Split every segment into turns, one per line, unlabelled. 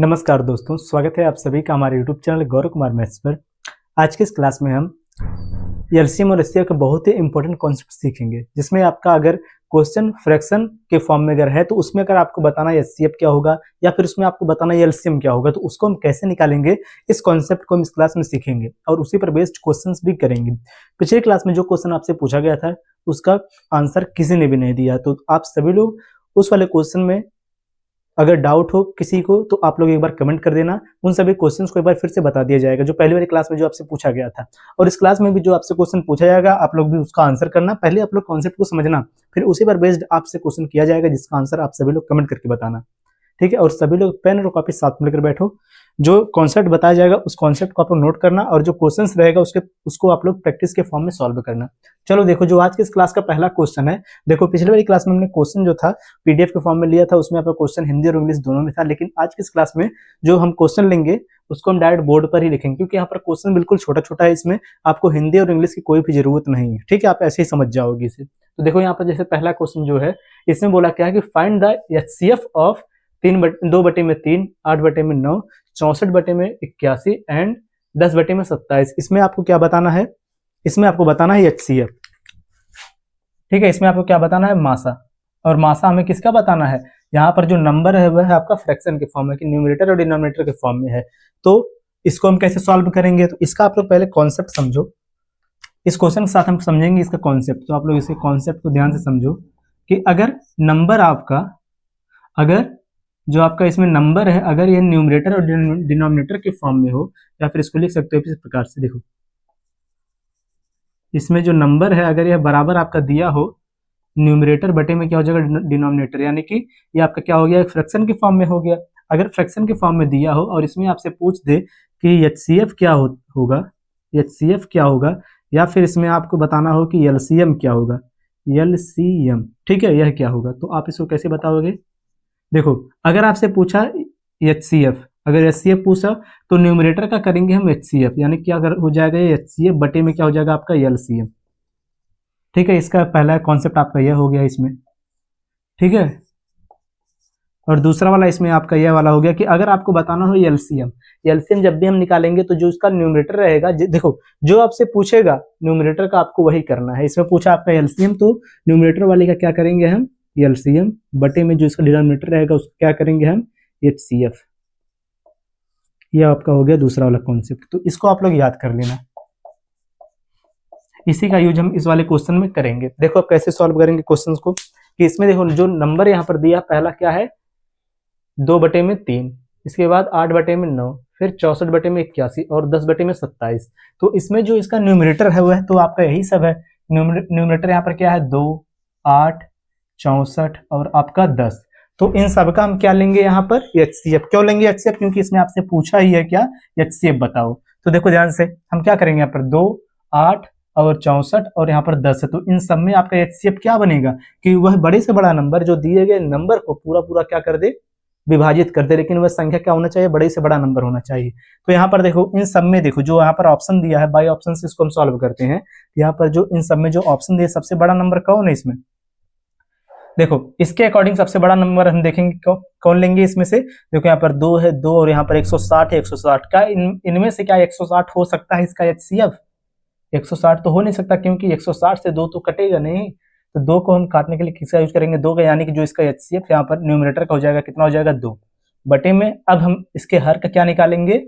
नमस्कार दोस्तों, स्वागत है आप सभी का हमारे YouTube channel Gaurav Kumar maths पर। आज के इस क्लास में हम एलसीएम और एचसीएफ के बहुत ही इंपॉर्टेंट कॉन्सेप्ट सीखेंगे, जिसमें आपका अगर क्वेश्चन फ्रैक्शन के फॉर्म में अगर है तो उसमें अगर आपको बताना है एचसीएफ क्या होगा या फिर उसमें आपको बताना है एलसीएम क्या होगा, तो उसको हम कैसे निकालेंगे, इस कॉन्सेप्ट को हम इस क्लास में सीखेंगे और उसी पर बेस्ड क्वेश्चंस भी करेंगे। पिछले क्लास में जो क्वेश्चन आपसे पूछा गया था उसका आंसर किसी ने भी नहीं दिया, तो आप सभी लोग उस वाले क्वेश्चन में अगर डाउट हो किसी को तो आप लोग एक बार कमेंट कर देना। उन सभी क्वेश्चंस को एक बार फिर से बता दिया जाएगा जो पहली वाली क्लास में जो आपसे पूछा गया था, और इस क्लास में भी जो आपसे क्वेश्चन पूछा जाएगा आप लोग भी उसका आंसर करना। पहले आप लोग कॉन्सेप्ट को समझना, फिर उसी पर बेस्ड आपसे क्वेश्चन किया जाएगा जिसका आंसर आप सभी लोग कमेंट करके बताना, ठीक है। और सभी लोग पेन और कॉपी साथ में लेकर बैठो, जो कॉन्सेप्ट बताया जाएगा उस कॉन्सेप्ट को आप लोग नोट करना और जो क्वेश्चंस रहेगा उसको आप लोग प्रैक्टिस के फॉर्म में सॉल्व करना। चलो देखो, जो आज की इस क्लास का पहला क्वेश्चन है, देखो पिछले वाली क्लास में हमने क्वेश्चन जो था पीडीएफ के फॉर्म में लिया था, उसमें आपका क्वेश्चन हिंदी और इंग्लिश दोनों में था, लेकिन आज की इस क्लास में जो हम क्वेश्चन लेंगे उसको हम डायरेक्ट बोर्ड पर ही लिखेंगे, क्योंकि यहाँ पर क्वेश्चन बिल्कुल छोटा छोटा है, इसमें आपको हिंदी और इंग्लिश की कोई भी जरूरत नहीं है, ठीक है। आप ऐसे ही समझ जाओगे इसे। तो देखो यहाँ पर जैसे पहला क्वेश्चन जो है इसमें बोला क्या है कि find the HCF of 2/3, 8/9, 64/81 and 10/27। इसमें आपको क्या बताना है? इसमें आपको बताना है एचसीएफ, ठीक है। इसमें आपको क्या बताना है? मासा। और मासा हमें किसका बताना है? यहाँ पर जो नंबर है वह है आपका फ्रैक्शन के फॉर्म में, कि न्यूमरेटर और डिनोमिनेटर के फॉर्म में है। तो इसको हम कैसे सॉल्व करेंगे? तो इसका आप लोग पहले कॉन्सेप्ट समझो। इस क्वेश्चन के साथ हम समझेंगे इसका कॉन्सेप्ट, तो आप लोग इसके कॉन्सेप्ट को ध्यान से समझो कि अगर नंबर आपका, अगर जो आपका इसमें नंबर है, अगर ये न्यूमरेटर और डिनोमिनेटर के फॉर्म में हो, या फिर इसको लिख सकते हो इस प्रकार से, देखो इसमें जो नंबर है अगर यह बराबर आपका दिया हो न्यूमरेटर बटे में क्या हो जाएगा? डिनोमिनेटर, यानी कि ये आपका क्या हो गया? एक फ्रैक्शन के फॉर्म में हो गया। अगर फ्रैक्शन के फॉर्म में दिया हो और इसमें आपसे पूछ दे कि एचसीएफ क्या होगा, एचसीएफ क्या होगा, या फिर इसमें आपको बताना हो कि एलसीएम क्या होगा, एलसीएम, ठीक है, यह क्या होगा, तो आप इसको कैसे बताओगे? देखो अगर आपसे पूछा एचसीएफ, अगर एचसीएफ पूछा तो न्यूमरेटर का करेंगे हम एचसीएफ, यानी क्या हो जाएगा? एचसीएफ बटे में क्या हो जाएगा? आपका एलसीएम, ठीक है। इसका पहला कॉन्सेप्ट आपका यह हो गया इसमें, ठीक है। और दूसरा वाला इसमें आपका यह वाला हो गया कि अगर आपको बताना हो एलसीएम, एलसीएम जब भी हम निकालेंगे तो जो इसका न्यूमरेटर रहेगा, देखो जो आपसे पूछेगा न्यूमरेटर का आपको वही करना है। इसमें पूछा आपका एलसीएम, तो न्यूमरेटर वाले का क्या करेंगे हम? एलसीएम बटे में जो इसका डिनोमिनेटर रहेगा उसको क्या करेंगे हम? एचसीएफ। यह आपका हो गया दूसरा वाला कॉन्सेप्ट, तो इसको आप लोग याद कर लेना। इसी का यूज हम इस वाले क्वेश्चन में करेंगे। देखो आप कैसे सॉल्व करेंगे क्वेश्चंस को, कि इसमें देखो जो नंबर यहाँ पर दिया, पहला क्या है? 2/3, इसके बाद 8/9, फिर 64/81 और 10/27। तो इसमें जो इसका न्यूमरेटर है वह तो आपका यही सब है। न्यूमरेटर यहाँ पर क्या है? 2, 8, 64 और आपका 10। तो इन सब का हम क्या लेंगे यहाँ पर? एचसीएफ। क्यों लेंगे एचसीएफ? क्योंकि इसमें आपसे पूछा ही है क्या? एचसीएफ बताओ। तो देखो ध्यान से हम क्या करेंगे, यहाँ पर 2, 8 और 64 और यहाँ पर 10 है, तो इन सब में आपका एचसीएफ क्या बनेगा कि वह बड़े से बड़ा नंबर जो दिए गए नंबर को पूरा पूरा क्या कर दे? विभाजित कर दे, लेकिन वह संख्या क्या होना चाहिए? बड़े से बड़ा नंबर होना चाहिए। तो यहाँ पर देखो इन सब में, देखो जो यहाँ पर ऑप्शन दिया है बाई ऑप्शन से इसको हम सॉल्व करते हैं। यहाँ पर जो इन सब में जो ऑप्शन दिया सबसे बड़ा नंबर कौन है इसमें? देखो इसके अकॉर्डिंग सबसे बड़ा नंबर हम देखेंगे कौन लेंगे इसमें से। देखो यहाँ पर 2 है, 2 और यहाँ पर 160 है, 160 का इनमें से क्या 160 हो सकता है इसका एचसीएफ? 160 तो हो नहीं सकता, क्योंकि 160 से 2 तो कटेगा नहीं। तो 2 को हम काटने के लिए किसका यूज करेंगे? 2 का, यानी कि जो इसका एचसीएफ यहाँ पर न्यूमरेटर का हो जाएगा, कितना हो जाएगा? 2 बटे में। अब हम इसके हर का क्या निकालेंगे?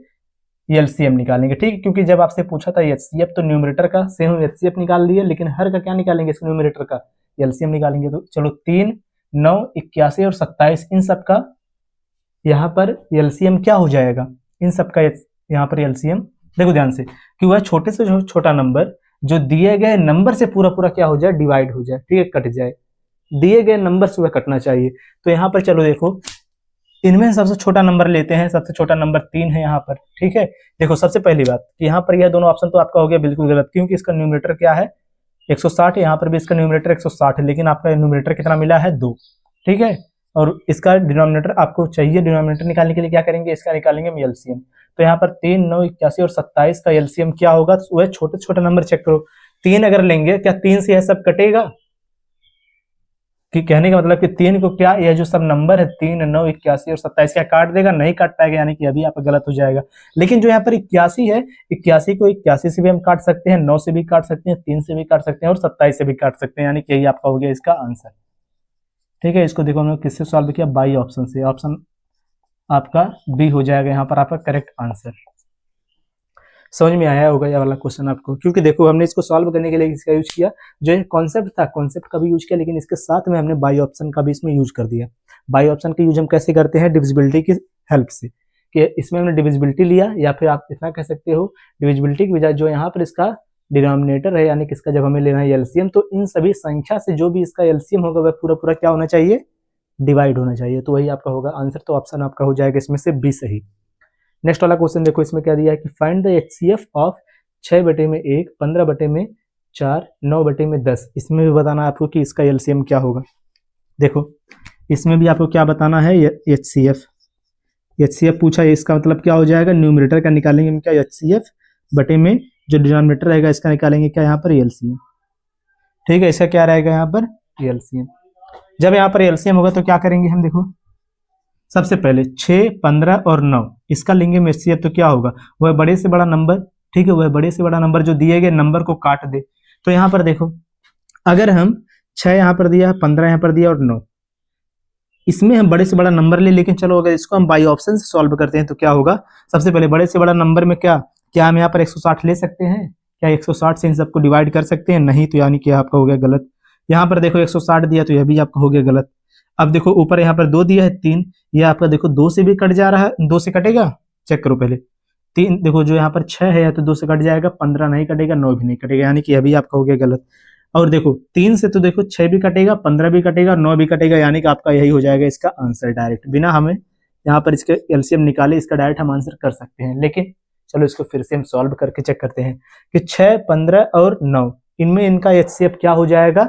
एलसीएम निकालेंगे, ठीक है। क्योंकि जब आपसे पूछा था एचसीएफ तो न्यूमरेटर का सेम एचसीएफ निकाल दिए, लेकिन हर का क्या निकालेंगे? इसके न्यूमरेटर का एलसीएम निकालेंगे। तो चलो 3, 9, 81 और 27, इन सब का यहाँ पर एलसीएम क्या हो जाएगा? इन सब का यहाँ पर एलसीएम, देखो ध्यान से, कि वह छोटे से छोटा नंबर जो दिए गए नंबर से पूरा पूरा क्या हो जाए? डिवाइड हो जाए, ठीक है, कट जाए। दिए गए नंबर से वह कटना चाहिए। तो यहाँ पर चलो देखो इनमें सबसे छोटा नंबर लेते हैं, सबसे छोटा नंबर 3 है यहाँ पर, ठीक है। देखो सबसे पहली बात कि यहाँ पर यह दोनों ऑप्शन तो आपका हो गया बिल्कुल गलत, क्योंकि इसका न्यूमरेटर क्या है? 160 है, यहाँ पर भी इसका न्यूमरेटर 160 है, लेकिन आपका न्यूमरेटर कितना मिला है? 2, ठीक है। और इसका डिनोमिनेटर आपको चाहिए, डिनोमिनेटर निकालने के लिए क्या करेंगे? इसका निकालेंगे हम एलसीएम। तो यहाँ पर 3, 9, 81 और 27 का एलसीएम क्या होगा? तो वह छोटे छोटे नंबर चेक करो। 3 अगर लेंगे, क्या 3 से यह सब कटेगा? कि कहने का मतलब कि 3 को क्या, यह जो सब नंबर है 3, 9, 81 और 27 क्या काट देगा? नहीं काट पाएगा, यानी कि अभी आपका गलत हो जाएगा। लेकिन जो यहाँ पर 81 है, 81 को 81 से भी हम काट सकते हैं, 9 से भी काट सकते हैं, 3 से भी काट सकते हैं और 27 से भी काट सकते हैं, यानी कि यही आपका हो गया इसका आंसर। ठीक है, इसको देखो हमने किससे सॉल्व किया? बाई ऑप्शन से। ऑप्शन आपका बी हो जाएगा यहाँ पर आपका करेक्ट आंसर। समझ में आया होगा यह वाला क्वेश्चन आपको, क्योंकि देखो हमने इसको सॉल्व करने के लिए इसका यूज किया, जो ये कॉन्सेप्ट था कॉन्सेप्ट का भी यूज किया, लेकिन इसके साथ में हमने बाई ऑप्शन का भी इसमें यूज कर दिया। बाई ऑप्शन का यूज हम कैसे करते हैं? डिविजिबिलिटी की हेल्प से, कि इसमें हमने डिविजिबिलिटी लिया, या फिर आप इतना कह सकते हो डिविजिबिलिटी की बजाय जो यहाँ पर इसका डिनोमिनेटर है, यानी कि इसका जब हमें लेना है एलसीएम, तो इन सभी संख्या से जो भी इसका एलसीएम होगा वह पूरा पूरा क्या होना चाहिए? डिवाइड होना चाहिए। तो वही आपका होगा आंसर। तो ऑप्शन आपका हो जाएगा इसमें से बी सही। नेक्स्ट वाला क्वेश्चन देखो, इसमें क्या दिया है कि फाइंड द एचसीएफ ऑफ 6/1, 15/4, 9/10। इसमें भी बताना है आपको कि इसका एलसीएम क्या होगा। देखो इसमें भी आपको क्या बताना है? एचसीएफ। एचसीएफ पूछा है, इसका मतलब क्या हो जाएगा? न्यूमरेटर का निकालेंगे हम क्या? एचसीएफ बटे में जो डिनोमिनेटर रहेगा इसका निकालेंगे क्या? यहाँ पर एलसीएम। ठीक है, इसका क्या रहेगा यहाँ पर? एलसीएम। जब यहाँ पर एलसीएम होगा तो क्या करेंगे हम? देखो सबसे पहले 6, 15 और 9 इसका लेंगे हम एचसीएफ, तो क्या होगा? वह बड़े से बड़ा नंबर, ठीक है, वह बड़े से बड़ा नंबर जो दिए गए नंबर को काट दे। तो यहाँ पर देखो, अगर हम 6 यहाँ पर दिया, 15 यहाँ पर दिया और 9, इसमें हम बड़े से बड़ा नंबर ले, लेकिन चलो अगर इसको हम बाई ऑप्शन से सॉल्व करते हैं तो क्या होगा? सबसे पहले बड़े से बड़ा नंबर में क्या हम यहाँ पर 160 ले सकते हैं? क्या 160 से इन सबको डिवाइड कर सकते हैं? नहीं, तो यानी कि आपका हो गया गलत। यहाँ पर देखो 160 दिया, तो यह भी आपका हो गया गलत। अब देखो ऊपर यहाँ पर 2 दिया है, 3, ये आपका देखो 2 से भी कट जा रहा है, 2 से कटेगा? चेक करो पहले। 3 देखो, जो यहाँ पर 6 है तो 2 से कट जाएगा, 15 नहीं कटेगा, 9 भी नहीं कटेगा, यानी कि अभी आपका हो गया गलत। और देखो 3 से तो देखो 6 भी कटेगा, 15 भी कटेगा, 9 भी कटेगा, यानी कि आपका यही हो जाएगा इसका आंसर डायरेक्ट, बिना हमें यहाँ पर इसके एलसीएम निकाले इसका डायरेक्ट हम आंसर कर सकते हैं। लेकिन चलो इसको फिर से हम सॉल्व करके चेक करते हैं कि 6, 15 और 9 इनमें इनका एचसीएफ क्या हो जाएगा?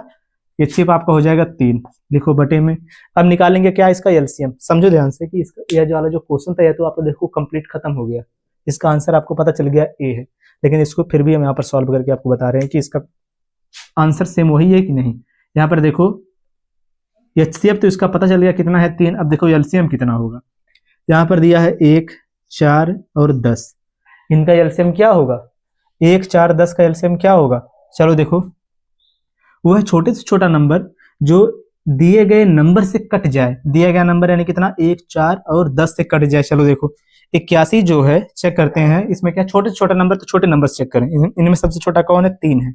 एचसीएफ आपका हो जाएगा 3, लिखो बटे में। अब निकालेंगे क्या इसका एलसीएम? समझो ध्यान से कि इसका यह जो वाला जो क्वेश्चन था, यह तो आपको देखो कंप्लीट खत्म हो गया, इसका आंसर आपको पता चल गया ए है, लेकिन इसको फिर भी हम यहाँ पर सॉल्व करके आपको बता रहे हैं कि इसका आंसर सेम वही है कि नहीं। यहाँ पर देखो एचसीएफ तो इसका पता चल गया कितना है? 3। अब देखो एलसीएम कितना होगा? यहाँ पर दिया है 1, 4 और 10, इनका एलसीएम क्या होगा? 1, 4, 10 का एलसीएम क्या होगा? चलो देखो, वह छोटे से छोटा नंबर जो दिए गए नंबर से कट जाए, दिया गया नंबर यानी कितना? 1, 4 और 10 से कट जाए। चलो देखो 81 जो है, चेक करते हैं इसमें क्या छोटे से छोटा नंबर, तो छोटे नंबर चेक करें, इनमें सबसे छोटा कौन है? 3 है।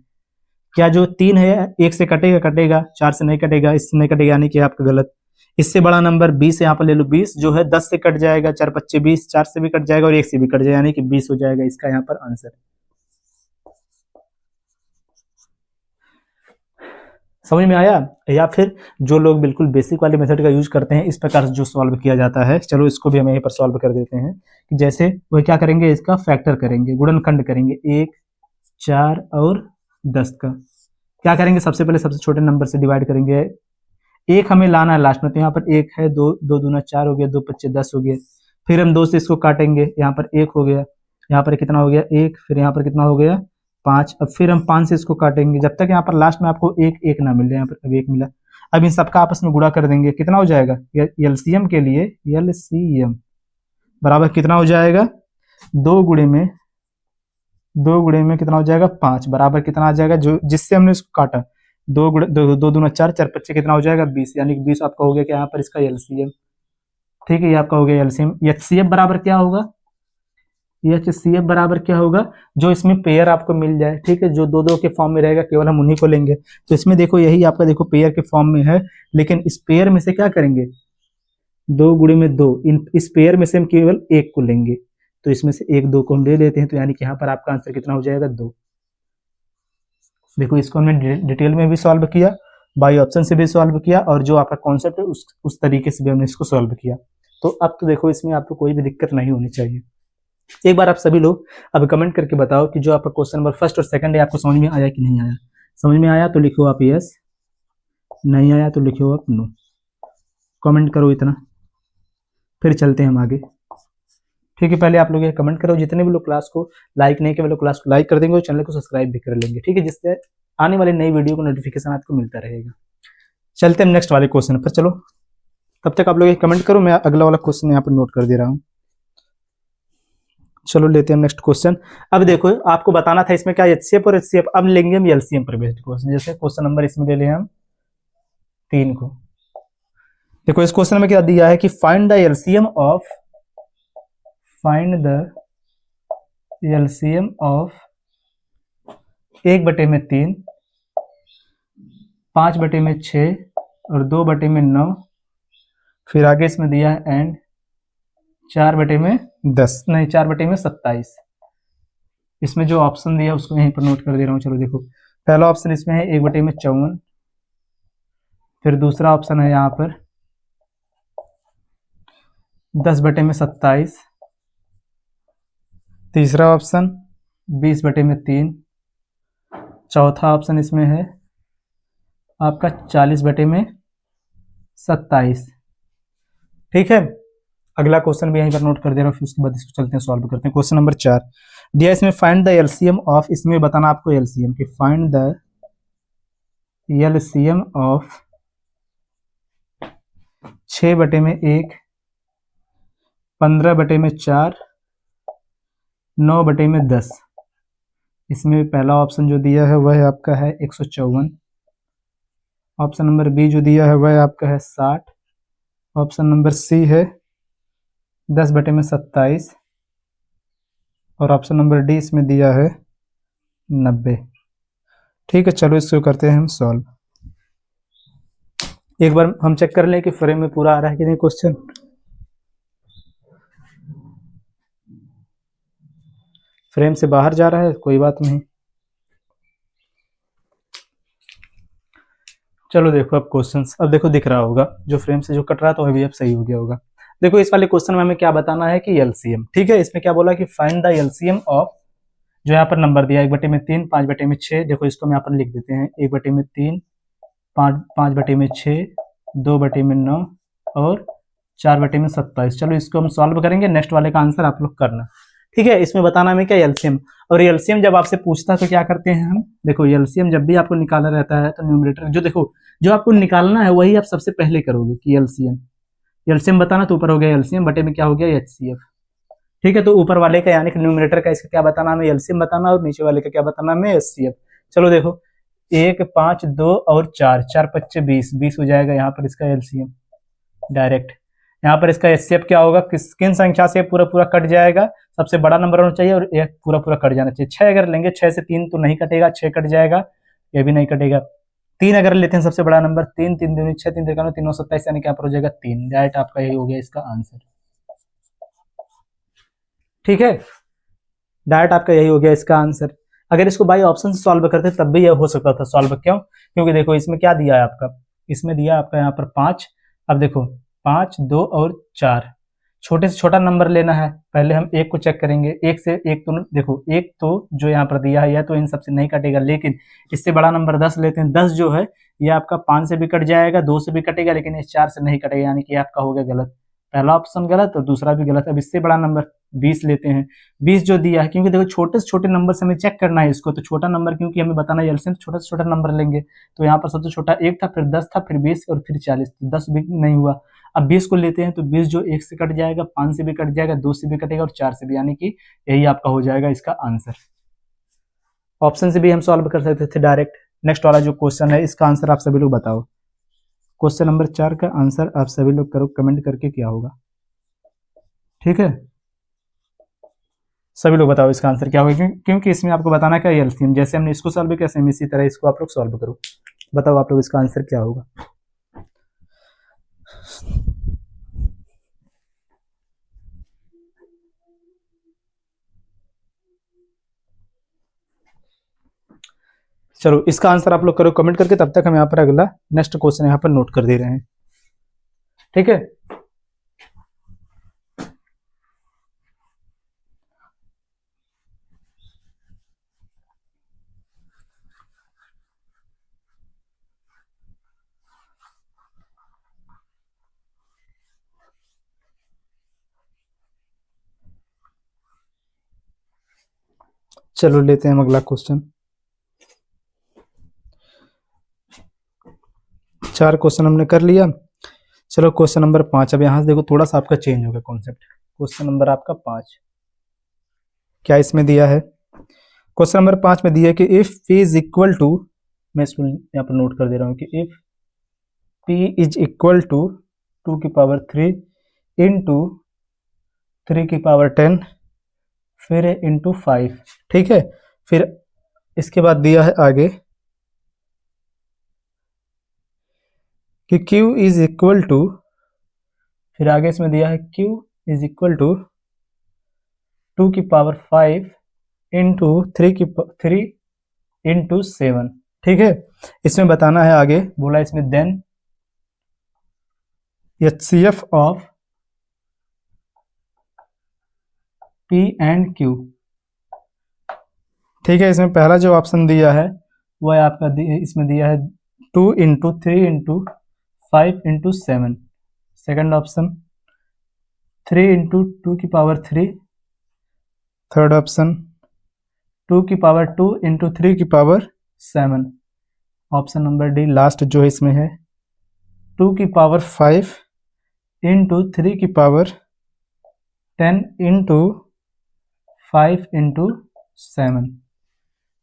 क्या जो 3 है 1 से कटेगा? 4 से नहीं कटेगा, इससे नहीं कटेगा, यानी कि आपका गलत। इससे बड़ा नंबर 20 यहाँ पर ले लो, 20 जो है 10 से कट जाएगा, 4 5 20, 4 से भी कट जाएगा और 1 से भी कट जाएगा, यानी कि 20 हो जाएगा इसका यहाँ पर आंसर। समझ में आया? या फिर जो लोग बिल्कुल बेसिक वाले मेथड का यूज करते हैं, इस प्रकार से जो सॉल्व किया जाता है, चलो इसको भी हम यहीं पर सॉल्व कर देते हैं कि जैसे वह क्या करेंगे? इसका फैक्टर करेंगे, गुणनखंड करेंगे, 1, 4 और 10 का क्या करेंगे? सबसे पहले सबसे छोटे नंबर से डिवाइड करेंगे, 1 हमें लाना है लास्ट में, तो यहाँ पर 1 है, 2 2 दूना 4 हो गया, 2 5 10 हो गया। फिर हम 2 से इसको काटेंगे, यहाँ पर 1 हो गया, यहाँ पर कितना हो गया? 1, फिर यहाँ पर कितना हो गया? 5। अब फिर हम 5 से इसको काटेंगे जब तक यहाँ पर लास्ट में आपको 1 1 ना मिले, यहाँ पर अब 1 मिला। अब इन सबका आपस में गुणा कर देंगे, कितना हो जाएगा? एलसीएम के लिए एलसीएम बराबर कितना हो जाएगा? 2 गुणे में कितना हो जाएगा? 5 बराबर कितना आ जाएगा? जो जिससे हमने इसको काटा, 2 गुणे 2 दूना 4, 4 5 कितना हो जाएगा? 20, यानी कि 20 आपका हो गया क्या यहाँ पर इसका एलसीएम। ठीक है, ये आपका हो गया एलसीएम। एचसीएफ बराबर क्या होगा? एचसीएफ बराबर क्या होगा? जो इसमें पेयर आपको मिल जाए, ठीक है, जो 2 2 के फॉर्म में रहेगा, केवल हम उन्हीं को लेंगे। तो इसमें देखो यही आपका देखो पेयर के फॉर्म में है, लेकिन इस पेयर में से क्या करेंगे? 2 गुणे में 2, इस पेयर में से हम केवल 1 को लेंगे, तो इसमें से 1 2 को हम ले लेते हैं, तो यानी कि यहाँ पर आपका आंसर कितना हो जाएगा? 2। देखो इसको हमने डिटेल में भी सॉल्व किया, बाई ऑप्शन से भी सॉल्व किया, और जो आपका कॉन्सेप्ट है उस तरीके से भी हमने इसको सॉल्व किया। तो अब तो देखो इसमें आपको कोई भी दिक्कत नहीं होनी चाहिए। एक बार आप सभी लोग अब कमेंट करके बताओ कि जो आपका क्वेश्चन नंबर फर्स्ट और सेकंड है आपको समझ में आया कि नहीं आया। समझ में आया तो लिखो आप यस, नहीं आया तो लिखो आप नो। कमेंट करो इतना, फिर चलते हैं हम आगे। ठीक है, पहले आप लोग ये कमेंट करो, जितने भी लोग क्लास को लाइक नहीं किए वो लोग क्लास को लाइक कर देंगे और चैनल को सब्सक्राइब भी कर लेंगे, ठीक है, जिससे आने वाली नई वीडियो को नोटिफिकेशन आपको मिलता रहेगा। चलते हैं नेक्स्ट वाले क्वेश्चन पर। चलो तब तक आप लोग कमेंट करो, मैं अगला वाला क्वेश्चन यहाँ पर नोट कर दे रहा हूँ। चलो लेते हैं नेक्स्ट क्वेश्चन। अब देखो आपको बताना था इसमें क्या एचसीएफ और एचसीएफ, अब लेंगे हम एलसीएम पर बेस्ड क्वेश्चन। जैसे क्वेश्चन नंबर इसमें ले लें हम 3 को। देखो इस क्वेश्चन में क्या दिया है कि find the LCM of, find the LCM of 1/3, 5/6 और 2/9, फिर आगे इसमें दिया है एंड 4/10, नहीं 4/27। इसमें जो ऑप्शन दिया उसको यहीं पर नोट कर दे रहा हूँ। चलो देखो पहला ऑप्शन इसमें है 1/54, फिर दूसरा ऑप्शन है यहाँ पर 10/27, तीसरा ऑप्शन 20/3, चौथा ऑप्शन इसमें है आपका 40/27। ठीक है, अगला क्वेश्चन भी यहीं पर नोट कर दे रहा हूँ, फिर उसके बाद इसको चलते हैं सॉल्व करते हैं। क्वेश्चन नंबर 4 दिया इसमें फाइंड द एलसीएम ऑफ, इसमें बताना आपको एलसीएम कि फाइंड द एलसीएम ऑफ 6/1, 15/4, 9/10। इसमें पहला ऑप्शन जो दिया है वह है आपका है 154, ऑप्शन नंबर बी जो दिया है वह है आपका है 60, ऑप्शन नंबर सी है 10/27 और ऑप्शन नंबर डी इसमें दिया है 90। ठीक है, चलो इसको करते हैं हम सॉल्व। एक बार हम चेक कर लें कि फ्रेम में पूरा आ रहा है कि नहीं क्वेश्चन। फ्रेम से बाहर जा रहा है कोई बात नहीं। चलो देखो अब क्वेश्चंस, अब देखो दिख रहा होगा जो फ्रेम से जो कट रहा था वह भी अब सही हो गया होगा। देखो इस वाले क्वेश्चन में हमें क्या बताना है कि एलसीएम। ठीक है, इसमें क्या बोला कि फाइंड द एलसीएम ऑफ, जो यहाँ पर नंबर दिया 1/3, 5/6। देखो इसको हम यहाँ पर लिख देते हैं 1/3, 5/6, 2/9 और 4/27। चलो इसको हम सॉल्व करेंगे, नेक्स्ट वाले का आंसर आप लोग करना। ठीक है, इसमें बताना हमें क्या एलसीएम, और एलसीएम जब आपसे पूछता है तो क्या करते हैं हम, देखो एलसीएम जब भी आपको निकालना रहता है तो न्यूमरेटर जो, देखो जो आपको निकालना है वही आप सबसे पहले करोगे कि एलसीएम। एलसीएम बताना तो ऊपर हो गया एलसीएम, बटे में क्या हो गया एचसीएफ। ठीक है, तो ऊपर वाले का यानी कि न्यूमरेटर का इसका क्या बताना हमें एलसीएम बताना, और नीचे वाले का क्या बताना हमें एचसीएफ। चलो देखो 1, 5, 2 और 4, 4×5 20, 20 हो जाएगा यहाँ पर इसका एलसीएम डायरेक्ट। यहाँ पर इसका एचसीएफ क्या होगा, किन संख्या से पूरा पूरा कट जाएगा, सबसे बड़ा नंबर होना चाहिए और एक पूरा पूरा कट जाना चाहिए। 6 अगर लेंगे 6 से 3 तो नहीं कटेगा, 6 कट जाएगा, ये भी नहीं कटेगा। 3 अगर लेते हैं सबसे बड़ा नंबर, 3 3 दूनी 6, 3 3 3 27, यानी कि यहाँ पर हो जाएगा 3। डायरेक्ट आपका यही हो गया इसका आंसर। ठीक है, डायरेक्ट आपका यही हो गया इसका आंसर। अगर इसको बाई ऑप्शन से सॉल्व करते तब भी यह हो सकता था सॉल्व, क्यों, क्योंकि देखो इसमें क्या दिया है आपका, इसमें दिया आपका यहाँ पर 5। अब देखो 5, 2 और 4, छोटे से छोटा नंबर लेना है, पहले हम 1 को चेक करेंगे। 1 से 1 तो देखो 1 तो जो यहाँ पर दिया है यह तो इन सबसे नहीं कटेगा, लेकिन इससे बड़ा नंबर 10 लेते हैं। 10 जो है यह आपका 5 से भी कट जाएगा, 2 से भी कटेगा, लेकिन ये 4 से नहीं कटेगा, यानी कि आपका हो गया गलत। पहला ऑप्शन गलत और दूसरा भी गलत। अब इससे बड़ा नंबर 20 लेते हैं। 20 जो दिया है, क्योंकि देखो छोटे से छोटे नंबर से हमें चेक करना है इसको, तो छोटा नंबर क्योंकि हमें बताना है एलसीएम, छोटा से छोटा नंबर लेंगे। तो यहाँ पर सबसे छोटा 1 था, फिर 10 था, फिर 20 और फिर 40। 10 भी नहीं हुआ। अब 20 को लेते हैं तो 20 जो 1 से कट जाएगा, 5 से भी कट जाएगा, 2 से भी कटेगा और 4 से भी, यानी कि यही आपका हो जाएगा इसका आंसर। ऑप्शन से भी हम सॉल्व कर सकते थे डायरेक्ट। नेक्स्ट वाला जो क्वेश्चन है इसका आंसर आप सभी लोग बताओ। क्वेश्चन नंबर 4 का आंसर आप सभी लोग करो कमेंट करके क्या होगा। ठीक है, सभी लोग बताओ इसका आंसर क्या होगा, क्योंकि इसमें आपको बताना क्या एलसीएम, जैसे हमने इसको सॉल्व किया सेम इसी तरह इसको आप लोग सॉल्व करो। बताओ आप लोग इसका आंसर क्या होगा। चलो इसका आंसर आप लोग करो कमेंट करके, तब तक हम यहाँ पर अगला नेक्स्ट क्वेश्चन यहाँ पर नोट कर दे रहे हैं। ठीक है, चलो लेते हैं हम अगला क्वेश्चन। 4 क्वेश्चन हमने कर लिया। चलो क्वेश्चन नंबर 5, अब यहाँ से देखो थोड़ा सा आपका चेंज होगा कॉन्सेप्ट। क्वेश्चन नंबर आपका 5 क्या इसमें दिया है, क्वेश्चन नंबर 5 में दिया है कि if p is equal to, मैं इसको यहाँ पर नोट कर दे रहा हूँ कि if p is equal to 2 की पावर 3 इंटू 3 की पावर 10 फिर इंटू 5, ठीक है। फिर इसके बाद दिया है आगे कि q इज इक्वल टू, फिर आगे इसमें दिया है q इज इक्वल टू 2 की पावर 5 इंटू 3 इंटू 7, ठीक है। इसमें बताना है आगे, बोला इसमें then HCF of P and Q, ठीक है। इसमें पहला जो ऑप्शन दिया है वो है आपका इसमें दिया है 2 into 3 into 5 into 7, second option 3 into 2 की पावर 3, थर्ड ऑप्शन 2 की पावर 2 इंटू 3 की power 7, option number D last जो है इसमें है 2 की पावर 5 इंटू 3 की पावर 10 इंटू 5 इंटू 7।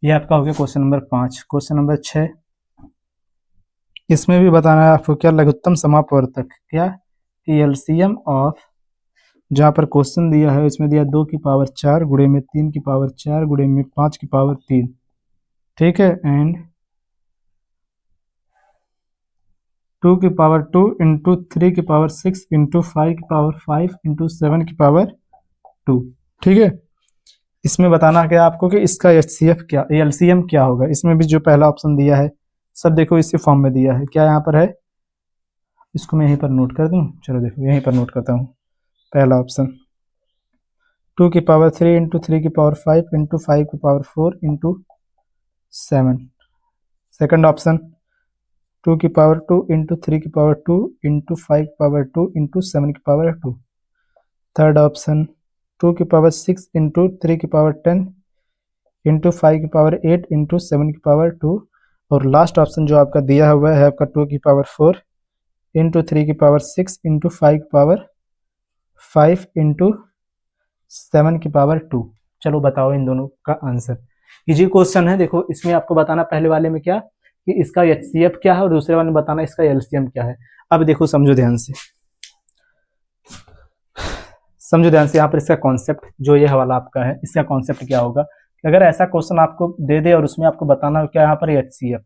ये आपका हो गया क्वेश्चन नंबर 5। क्वेश्चन नंबर 6, इसमें भी बताना है आपको क्या, लघुत्तम समापवर्तक, क्या कि एलसीएम ऑफ, जहाँ पर क्वेश्चन दिया है इसमें दिया 2 की पावर 4 गुणे में 3 की पावर 4 गुणे में 5 की पावर 3, ठीक है, एंड 2 की पावर 2 इंटू 3 की पावर 6 इंटू 5 की पावर 5 इंटू 7 की पावर 2, ठीक है। इसमें बताना है आपको कि इसका HCF क्या, एलसीएम क्या होगा। इसमें भी जो पहला ऑप्शन दिया है सब देखो इसी फॉर्म में दिया है, क्या यहाँ पर है, इसको मैं यहीं पर नोट कर दूं, चलो देखो यहीं पर नोट करता हूँ। पहला ऑप्शन 2 की पावर 3 इंटू 3 की पावर 5 इंटू 5 की पावर 4 इंटू 7, सेकेंड ऑप्शन 2 की पावर 2 इंटू 3 की पावर 2 इंटू 5 की पावर 2 इंटू 7 की पावर 2, थर्ड ऑप्शन 2 की पावर 6 इंटू 3 की पावर 10 इंटू 5 की पावर 8 इंटू 7 की पावर 2, और लास्ट ऑप्शन जो आपका दिया हुआ है आपका 2 की पावर 4 इंटू 3 की पावर 6 इंटू 5 की पावर 5 इंटू 7 की पावर 2। चलो बताओ इन दोनों का आंसर। इजी क्वेश्चन है, देखो इसमें आपको बताना पहले वाले में क्या कि इसका HCF क्या है और दूसरे वाले में बताना इसका LCM क्या है। अब देखो समझो ध्यान से, समझो ध्यान से, यहाँ पर इसका कॉन्सेप्ट जो ये वाला आपका है, इसका कॉन्सेप्ट क्या होगा। अगर ऐसा क्वेश्चन आपको दे दे और उसमें आपको बताना हो क्या यहाँ पर HCF,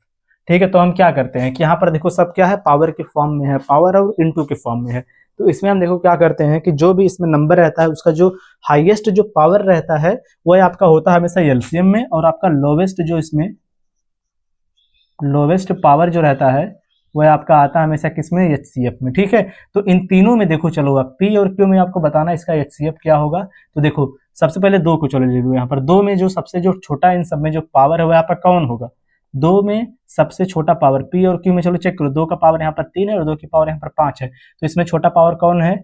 ठीक है, तो हम क्या करते हैं कि यहाँ पर देखो सब क्या है, पावर के फॉर्म में है, पावर और इनटू के फॉर्म में है। तो इसमें हम देखो क्या करते हैं कि जो भी इसमें नंबर रहता है उसका जो हाईएस्ट जो पावर रहता है वो आपका होता है हमेशा एलसीएम में, और आपका लोवेस्ट जो इसमें लोवेस्ट पावर जो रहता है वह आपका आता है हमेशा किसमें, HCF में, ठीक है। तो इन तीनों में देखो चलो अब P और Q में आपको बताना इसका HCF क्या होगा। तो देखो सबसे पहले 2 को चलो ले लो, यहाँ पर 2 में जो सबसे जो छोटा इन सब में जो पावर है वह यहाँ पर कौन होगा, 2 में सबसे छोटा पावर P और Q में चलो चेक करो, 2 का पावर यहाँ पर 3 है और 2 की पावर यहाँ पर 5 है, तो इसमें छोटा पावर कौन है,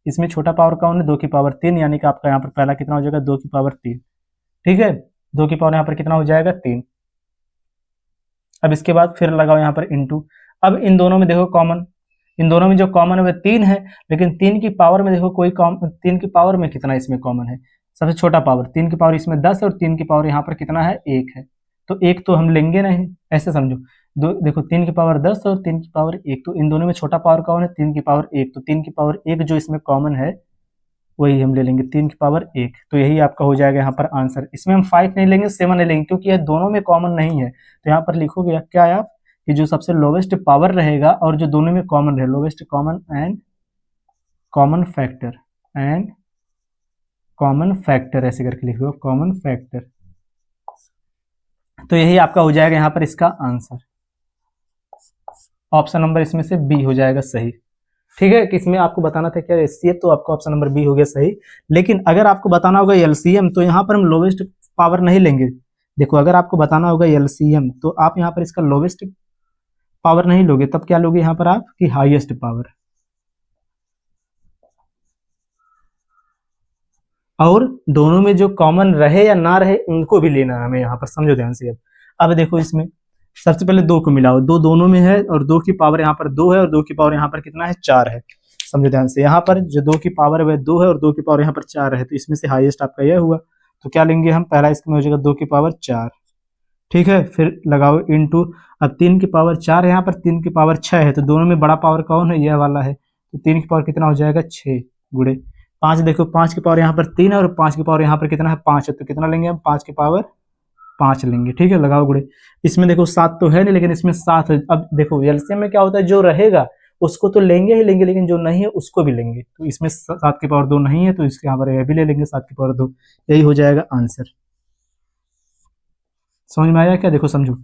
इसमें छोटा पावर कौन है, 2 की पावर 3, यानी कि आपका यहाँ पर पहला कितना हो जाएगा 2 की पावर 3, ठीक है, 2 की पावर यहाँ पर कितना हो जाएगा 3। अब इसके बाद फिर लगाओ यहाँ पर इंटू, अब इन दोनों में देखो कॉमन, इन दोनों में जो कॉमन है वह 3 है, लेकिन 3 की पावर में देखो कोई 3 की पावर में कितना इसमें कॉमन है, सबसे छोटा पावर 3 की पावर इसमें 10 और 3 की पावर यहाँ पर कितना है 1 है, तो 1 तो हम लेंगे नहीं, ऐसे समझो देखो 3 की पावर 10 और 3 की पावर 1, तो इन दोनों में छोटा पावर कौन है 3 की पावर 1, तो 3 की पावर 1 जो इसमें कॉमन है वही हम ले लेंगे 3 की पावर 1, तो यही आपका हो जाएगा यहाँ पर आंसर। इसमें हम 5 नहीं लेंगे 7 नहीं लेंगे क्योंकि यह दोनों में कॉमन नहीं है, तो यहाँ पर लिखोगे क्या आप कि जो सबसे लोवेस्ट पावर रहेगा और जो दोनों में कॉमन रहे, lowest common and common factor ऐसे करके लिख दो कॉमन फैक्टर, तो यही आपका हो जाएगा यहाँ पर इसका आंसर। ऑप्शन नंबर इसमें से बी हो जाएगा सही, ठीक है। कि इसमें आपको बताना था क्या HCF, तो आपका ऑप्शन नंबर बी हो गया सही। लेकिन अगर आपको बताना होगा LCM तो यहाँ पर हम लोवेस्ट पावर नहीं लेंगे। देखो अगर आपको बताना होगा LCM तो आप यहाँ पर इसका लोवेस्ट पावर नहीं लोगे, तब क्या लोगे यहाँ पर आप कि हाईएस्ट पावर, और दोनों में जो कॉमन रहे या ना रहे उनको भी लेना है हमें यहाँ पर, समझो ध्यान से। अब देखो इसमें सबसे पहले 2 को मिलाओ, 2 दोनों में है और 2 की पावर यहाँ पर 2 है और 2 की पावर यहाँ पर कितना है 4 है। समझो ध्यान से, यहाँ पर जो 2 की पावर है वह 2 है और 2 की पावर यहाँ पर 4 है, तो इसमें से हाईएस्ट आपका यह हुआ। तो क्या लेंगे हम, पहला इसमें हो जाएगा 2 की पावर 4, ठीक है। फिर लगाओ इनटू, अब 3 की पावर 4 है यहाँ पर, 3 की पावर 6 है, तो दोनों में बड़ा पावर कौन है, यह वाला है। तो 3 की पावर कितना हो जाएगा 6 गुणे 5, देखो 5 की पावर यहाँ पर 3 है और 5 की पावर यहाँ पर कितना है 5 है, तो कितना लेंगे हम 5 की पावर 5 लेंगे, ठीक है। लगाओ गुणे, इसमें देखो 7 तो है नहीं लेकिन इसमें 7 है। अब देखो एलसीएम में क्या होता है, जो रहेगा उसको तो लेंगे ही लेंगे, लेकिन जो नहीं है उसको भी लेंगे। तो इसमें 7 की पावर 2 नहीं है, तो इसके यहाँ पर यह भी ले लेंगे 7 की पावर 2, यही हो जाएगा आंसर। समझ में आया क्या, देखो समझो,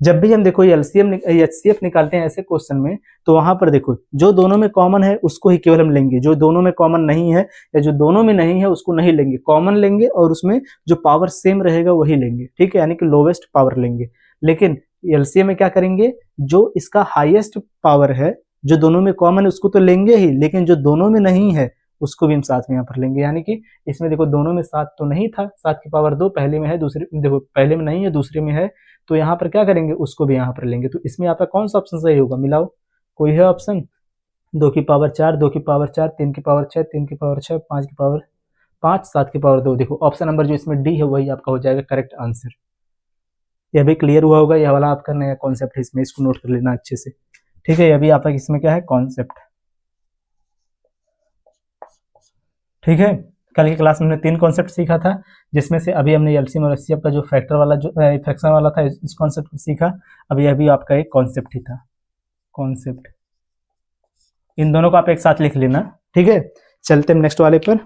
जब भी हम देखो एलसीएम एचसीएफ निकालते हैं ऐसे क्वेश्चन में, तो वहां पर देखो जो दोनों में कॉमन है उसको ही केवल हम लेंगे, जो दोनों में कॉमन नहीं है या जो दोनों में नहीं है उसको नहीं लेंगे, कॉमन लेंगे और उसमें जो पावर सेम रहेगा वही लेंगे, ठीक है, यानी कि लोवेस्ट पावर लेंगे। लेकिन एलसीएम में क्या करेंगे, जो इसका हाईएस्ट पावर है, जो दोनों में कॉमन है उसको तो लेंगे ही, लेकिन जो दोनों में नहीं है उसको भी हम साथ में यहाँ पर लेंगे। यानी कि इसमें देखो दोनों में 7 तो नहीं था, 7 की पावर 2 पहले में है, दूसरे देखो पहले में नहीं है दूसरे में है, तो यहाँ पर क्या करेंगे, उसको भी यहाँ पर लेंगे। तो इसमें आपका कौन सा ऑप्शन सही होगा, मिलाओ, कोई है ऑप्शन, 2 की पावर 4, 2 की पावर 4, 3 की पावर 6, 3 की पावर 6, 5 की पावर 5, 7 की पावर 2। देखो ऑप्शन नंबर जो इसमें डी है वही आपका हो जाएगा करेक्ट आंसर। यह भी क्लियर हुआ होगा, यह वाला आपका नया कॉन्सेप्ट है, इसमें इसको नोट कर लेना अच्छे से, ठीक है। अभी आपका इसमें क्या है कॉन्सेप्ट, ठीक है। कल की क्लास में हमने 3 कॉन्सेप्ट सीखा था, जिसमें से अभी हमने एलसीएम और एचसीएफ का जो फैक्टर वाला जो फ्रैक्शन वाला था इस कॉन्सेप्ट को सीखा। अभी अभी आपका एक कॉन्सेप्ट ही था, कॉन्सेप्ट, इन दोनों को आप एक साथ लिख लेना, ठीक है। चलते हम नेक्स्ट वाले पर,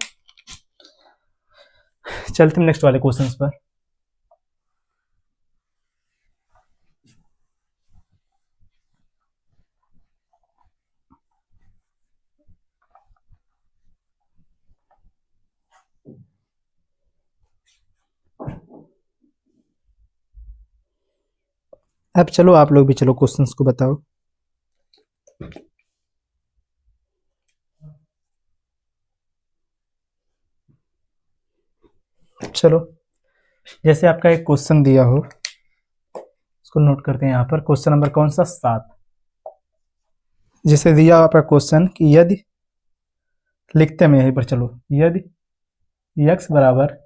चलते हम नेक्स्ट वाले क्वेश्चंस पर। अब चलो आप लोग भी चलो क्वेश्चंस को बताओ। चलो, जैसे आपका एक क्वेश्चन दिया हो इसको नोट करते हैं यहाँ पर, क्वेश्चन नंबर कौन सा 7। जैसे दिया आपका क्वेश्चन कि यदि, लिखते हैं यहीं पर, चलो, यदि x बराबर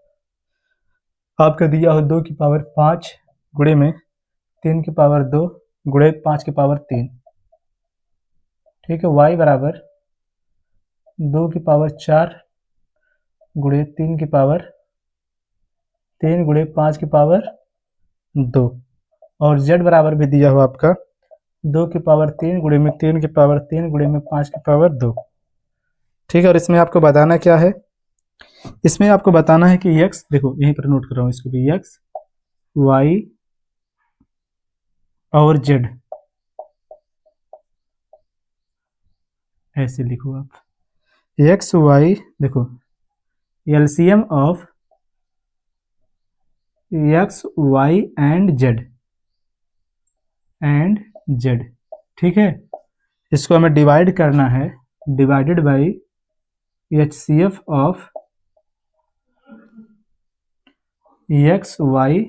आपका दिया हो 2 की पावर 5 गुणे में 3 की पावर 2 गुणे 5 की पावर 3, ठीक है। y बराबर 2 की पावर 4 गुणे 3 की पावर 3 गुणे 5 की पावर 2, और z बराबर भी दिया हो आपका 2 की पावर 3 गुणे में 3 की पावर 3 गुणे में 5 की पावर 2, ठीक है। और इसमें आपको बताना क्या है, इसमें आपको बताना है कि x, देखो यहीं पर नोट कर रहा हूं इसको भी, x y और z, ऐसे लिखो आप, x y, देखो LCM of x y and z, ठीक है। इसको हमें डिवाइड करना है, divided by HCF of x y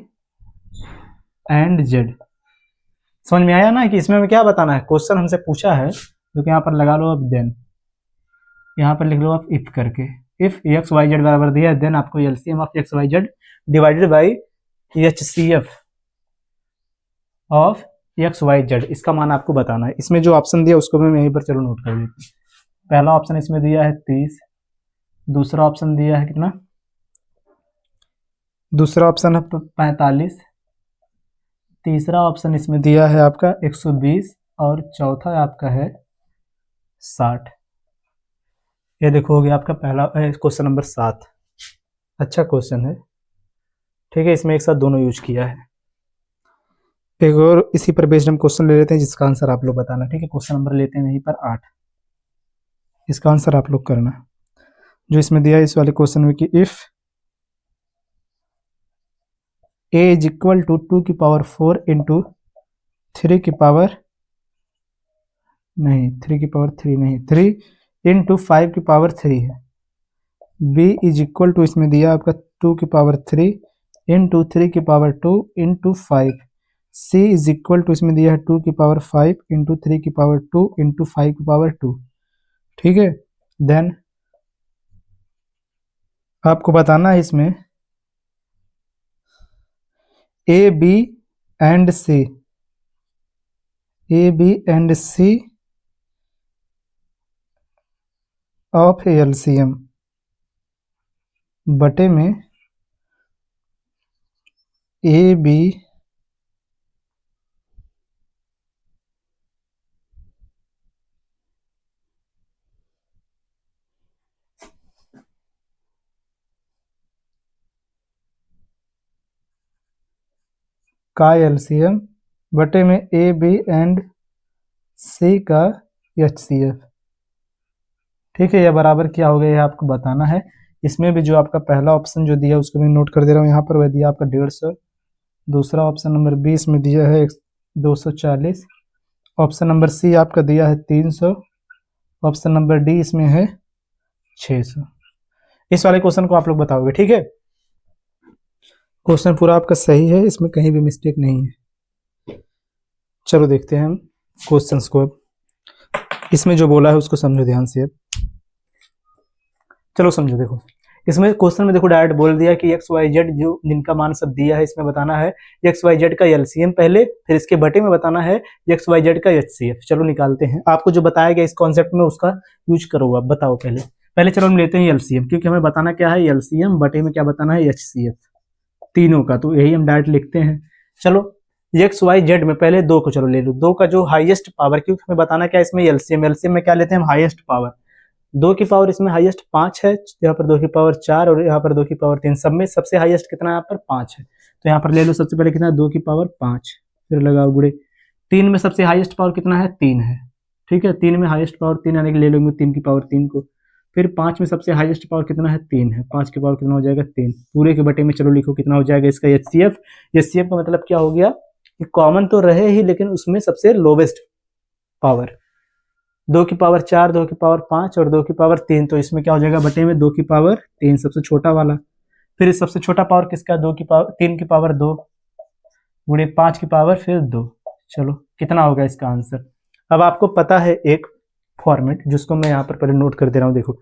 and z। समझ में आया ना कि इसमें हमें क्या बताना है, क्वेश्चन हमसे पूछा है, जो कि यहाँ पर लगा लो अब, देन यहाँ पर लिख लो आप इफ करके, इफ एक्स वाई जेड बराबर दिया है, देन आपको LCM of X Y Z divided by HCF of X Y Z, इसका मान आपको बताना है। इसमें जो ऑप्शन दिया उसको मैं यहीं पर चलो नोट कर लेते हैं। पहला ऑप्शन इसमें दिया है 30, दूसरा ऑप्शन दिया है कितना, दूसरा ऑप्शन है 45, तीसरा ऑप्शन इसमें दिया है आपका 120 और चौथा आपका है 60। ये देखो हो गया आपका पहला क्वेश्चन नंबर 7। अच्छा क्वेश्चन है, ठीक है। इसमें एक साथ दोनों यूज किया है। एक और इसी पर बेस्ड हम क्वेश्चन ले लेते हैं जिसका आंसर आप लोग बताना, ठीक है। क्वेश्चन नंबर लेते हैं यहीं पर 8, इसका आंसर आप लोग करना, जो इसमें दिया है इस वाले क्वेश्चन में कि if a is equal to 2 की पावर 4 इंटू 3 की पावर नहीं 3 की पावर 3 नहीं 3 इंटू 5 की पावर 3 है। b इज इक्वल टू, इसमें दिया आपका 2 की पावर 3 इंटू 3 की power 2 into 5 c is equal to, इसमें दिया है 2 की पावर 5 इंटू 3 की पावर 2 इंटू 5 की पावर 2। ठीक है, देन आपको बताना है इसमें A B and C, A B and C of LCM बटे में ए बी का एलसीएम बटे में ए बी एंड सी का एचसीएफ। ठीक है, यह बराबर क्या हो गया यह आपको बताना है। इसमें भी जो आपका पहला ऑप्शन जो दिया उसको मैं नोट कर दे रहा हूँ यहाँ पर, वह दिया आपका 150। दूसरा ऑप्शन नंबर 20 में दिया है 240। ऑप्शन नंबर सी आपका दिया है 300। ऑप्शन नंबर डी इसमें है 600। इस वाले क्वेश्चन को आप लोग बताओगे। ठीक है, क्वेश्चन पूरा आपका सही है, इसमें कहीं भी मिस्टेक नहीं है। चलो देखते हैं हम क्वेश्चंस को। अब इसमें जो बोला है उसको समझो ध्यान से। अब चलो समझो, देखो इसमें क्वेश्चन में देखो डायरेक्ट बोल दिया कि एक्स वाई जेड जो जिनका मान सब दिया है, इसमें बताना है एक्स वाई जेड का एलसीएम पहले, फिर इसके बटे में बताना है एक्स वाई जेड का एचसीएफ। चलो निकालते हैं, आपको जो बताया गया इस कॉन्सेप्ट में उसका यूज करो। आप बताओ पहले पहले चलो हम लेते हैं एलसीएम, क्योंकि हमें बताना क्या है एलसीएम बटे में क्या बताना है एचसीएफ तीनों का, तो यही हम डायरेक्ट लिखते हैं। चलो एक्स वाई जेड में पहले दो को चलो ले लो, दो का जो हाईएस्ट पावर, क्योंकि हमें बताना क्या है इसमें एलसीएम, एलसीएम में क्या लेते हैं हम हाईएस्ट पावर। दो की पावर इसमें हाईएस्ट 5 है, यहाँ पर दो की पावर 4 और यहाँ पर दो की पावर 3, सब में सबसे हाईएस्ट कितना है यहाँ पर 5 है, तो यहाँ पर ले लो सबसे पहले कितना है 2 की पावर 5, फिर लगाओ गुड़े। 3 में सबसे हाईएस्ट पावर कितना है 3 है। ठीक है, 3 में हाईएस्ट पावर 3 यानी कि ले लोगे 3 की पावर 3 को। फिर 5 में सबसे हाईएस्ट पावर कितना है 3 है, 5 की पावर कितना हो जाएगा 3, पूरे के बटे में चलो लिखो कितना हो जाएगा इसका एचसीएफ। एचसीएफ का मतलब क्या हो गया कि कॉमन तो रहे ही लेकिन उसमें सबसे लोवेस्ट पावर, 2 की पावर 4, 2 की पावर 5 और 2 की पावर 3, तो इसमें क्या हो जाएगा बटे में 2 की पावर 3 सबसे छोटा वाला। फिर इस सबसे छोटा पावर किसका 2 की पावर 3 की पावर 2 गुणे 5 की पावर फिर 2। चलो कितना होगा इसका आंसर। अब आपको पता है एक फॉर्मेट जिसको मैं यहाँ पर पहले नोट कर दे रहा हूँ। देखो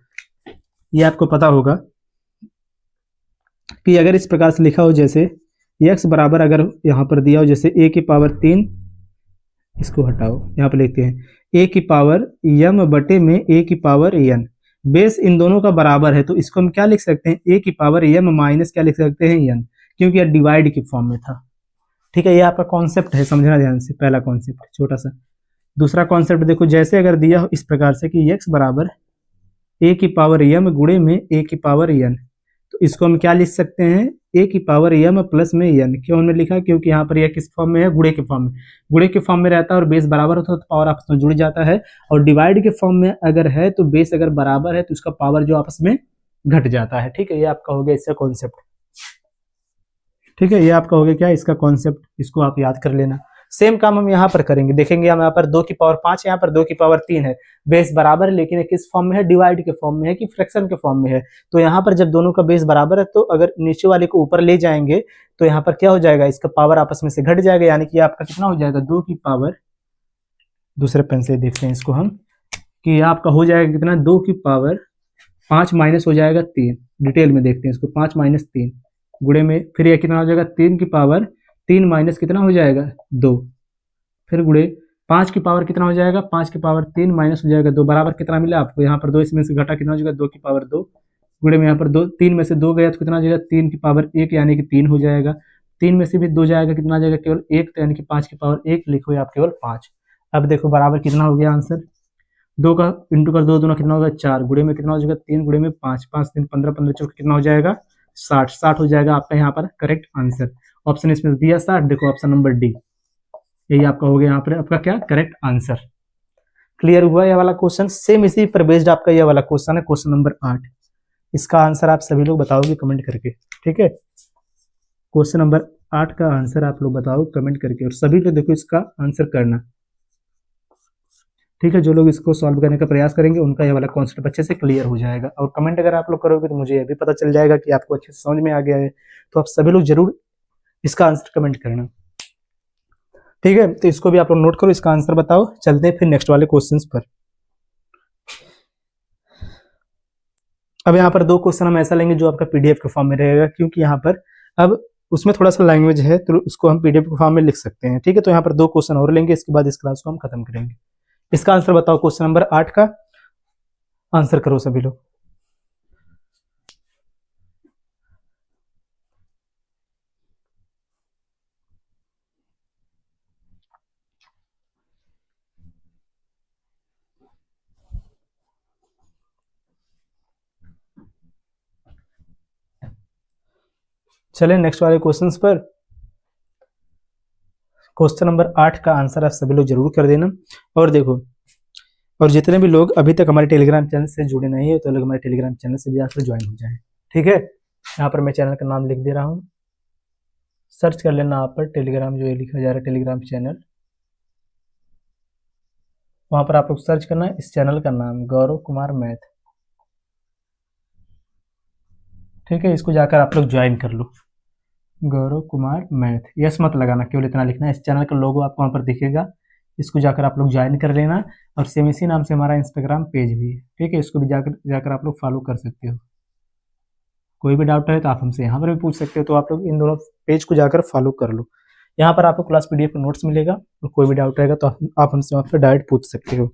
ये आपको पता होगा कि अगर इस प्रकार से लिखा हो जैसे x बराबर, अगर यहाँ पर दिया हो जैसे a की पावर 3, इसको हटाओ यहाँ पर लिखते हैं a की पावर m बटे में a की पावर n, बेस इन दोनों का बराबर है तो इसको हम क्या लिख सकते हैं a की पावर m माइनस क्या लिख सकते हैं n, क्योंकि यह डिवाइड की फॉर्म में था। ठीक है, ये आपका कॉन्सेप्ट है, समझना ध्यान से, पहला कॉन्सेप्ट छोटा सा। दूसरा कॉन्सेप्ट देखो, जैसे अगर दिया हो इस प्रकार से कि x बराबर a की पावर m गुणे में a की पावर n, तो इसको हम क्या लिख सकते हैं a की पावर m प्लस में n। क्यों हमने लिखा, क्योंकि यहाँ पर यह किस फॉर्म में है गुणे के फॉर्म में, गुणे के फॉर्म में रहता है और बेस बराबर होता है तो पावर आपस में जुड़ जाता है, और डिवाइड के फॉर्म में अगर है तो बेस अगर बराबर है तो उसका पावर जो आपस में घट जाता है। ठीक है, ये आपका हो गया इसका कॉन्सेप्ट। ठीक है, ये आपका हो गया क्या इसका कॉन्सेप्ट, इसको आप याद कर लेना। सेम काम हम यहाँ पर करेंगे, देखेंगे हम यहाँ पर 2 की पावर 5 यहाँ पर 2 की पावर 3 है, बेस बराबर है लेकिन किस फॉर्म में है डिवाइड के फॉर्म में है कि फ्रैक्शन के फॉर्म में है। तो यहाँ पर जब दोनों का बेस बराबर है तो अगर नीचे वाले को ऊपर ले जाएंगे तो यहाँ पर क्या हो जाएगा इसका पावर आपस में से घट जाएगा, यानी कि आपका कितना हो जाएगा 2 की पावर, दूसरे पेन से देखते हैं इसको हम कि आपका हो जाएगा कितना 2 की पावर 5 माइनस हो जाएगा 3, डिटेल में देखते हैं इसको 5 माइनस 3 गुणे में, फिर यह कितना हो जाएगा 3 की पावर 3 माइनस कितना हो जाएगा 2, फिर गुणे 5 की पावर कितना हो जाएगा 5 की पावर 3 माइनस हो जाएगा 2, बराबर कितना मिला आपको यहाँ पर 2, इसमें से घटा कितना हो जाएगा 2 की पावर 2 गुणे में यहाँ पर 2, 3 में से 2 गया तो कितना हो जाएगा 3 की पावर 1 यानी कि 3 हो जाएगा, 3 में से भी 2 जाएगा कितना आ जाएगा केवल 1, तो यानी कि 5 की पावर 1 लिखो आप केवल 5। अब देखो बराबर कितना हो गया आंसर, 2 का इंटू कर 2 दूना कितना होगा 4 गुणे में कितना हो जाएगा 3 गुणे में 5, 5 3 15 15 चौक कितना हो जाएगा 60, 60 हो जाएगा आपका यहाँ पर करेक्ट आंसर। ऑप्शन इसमें दिया 60, देखो ऑप्शन नंबर डी, यही आपका हो गया यहाँ पर आपका क्या करेक्ट आंसर। क्लियर हुआ यह वाला क्वेश्चन, सेम इसी पर बेस्ड आपका यह वाला क्वेश्चन है, क्वेश्चन नंबर 8। इसका आंसर आप सभी लोग बताओगे कमेंट करके। ठीक है, क्वेश्चन नंबर 8 का आंसर आप लोग बताओ कमेंट करके, और सभी लोग देखो इसका आंसर करना। ठीक है, जो लोग इसको सॉल्व करने का प्रयास करेंगे उनका ये वाला कॉन्सेप्ट अच्छे से क्लियर हो जाएगा, और कमेंट अगर आप लोग करोगे तो मुझे ये भी पता चल जाएगा कि आपको अच्छे से समझ में आ गया है। तो आप सभी लोग जरूर इसका आंसर कमेंट करना। ठीक है, तो इसको भी आप लोग नोट करो, इसका आंसर बताओ। चलते हैं फिर नेक्स्ट वाले क्वेश्चंस पर। अब यहाँ पर दो क्वेश्चन हम ऐसा लेंगे जो आपका पीडीएफ के फॉर्म में रहेगा, क्योंकि यहाँ पर अब उसमें थोड़ा सा लैंग्वेज है तो उसको हम पीडीएफ के फॉर्म में लिख सकते हैं। ठीक है, तो यहाँ पर दो क्वेश्चन और लेंगे, इसके बाद इस क्लास को हम खत्म करेंगे। इसका आंसर बताओ, क्वेश्चन नंबर 8 का आंसर करो सभी लोग। चलें नेक्स्ट वाले क्वेश्चंस पर। क्वेश्चन नंबर 8 का आंसर आप सभी लोग जरूर कर देना। और देखो, और जितने भी लोग अभी तक हमारे टेलीग्राम चैनल से जुड़े नहीं है तो लोग हमारे टेलीग्राम चैनल से भी आकर ज्वाइन हो जाएं। ठीक है, यहाँ पर मैं चैनल का नाम लिख दे रहा हूँ, सर्च कर लेना आप पर टेलीग्राम, जो ये लिखा जा रहा है टेलीग्राम चैनल, वहाँ पर आप लोग सर्च करना है इस चैनल का नाम, गौरव कुमार मैथ। ठीक है, इसको जाकर आप लोग ज्वाइन कर लो, गौरव कुमार मैथ। यस मत लगाना, केवल इतना लिखना है। इस चैनल का लोगो आपको वहाँ पर दिखेगा, इसको जाकर आप लोग ज्वाइन कर लेना। और सेम इसी नाम से हमारा इंस्टाग्राम पेज भी है। ठीक है, इसको भी जाकर आप लोग फॉलो कर सकते हो। कोई भी डाउट है तो आप हमसे यहाँ पर भी पूछ सकते हो, तो आप लोग इन दोनों पेज को जाकर फॉलो कर लो। यहाँ पर आपको क्लास पीडीएफ नोट्स मिलेगा, और कोई भी डाउट रहेगा तो आप हमसे वहाँ पर डायरेक्ट पूछ सकते हो।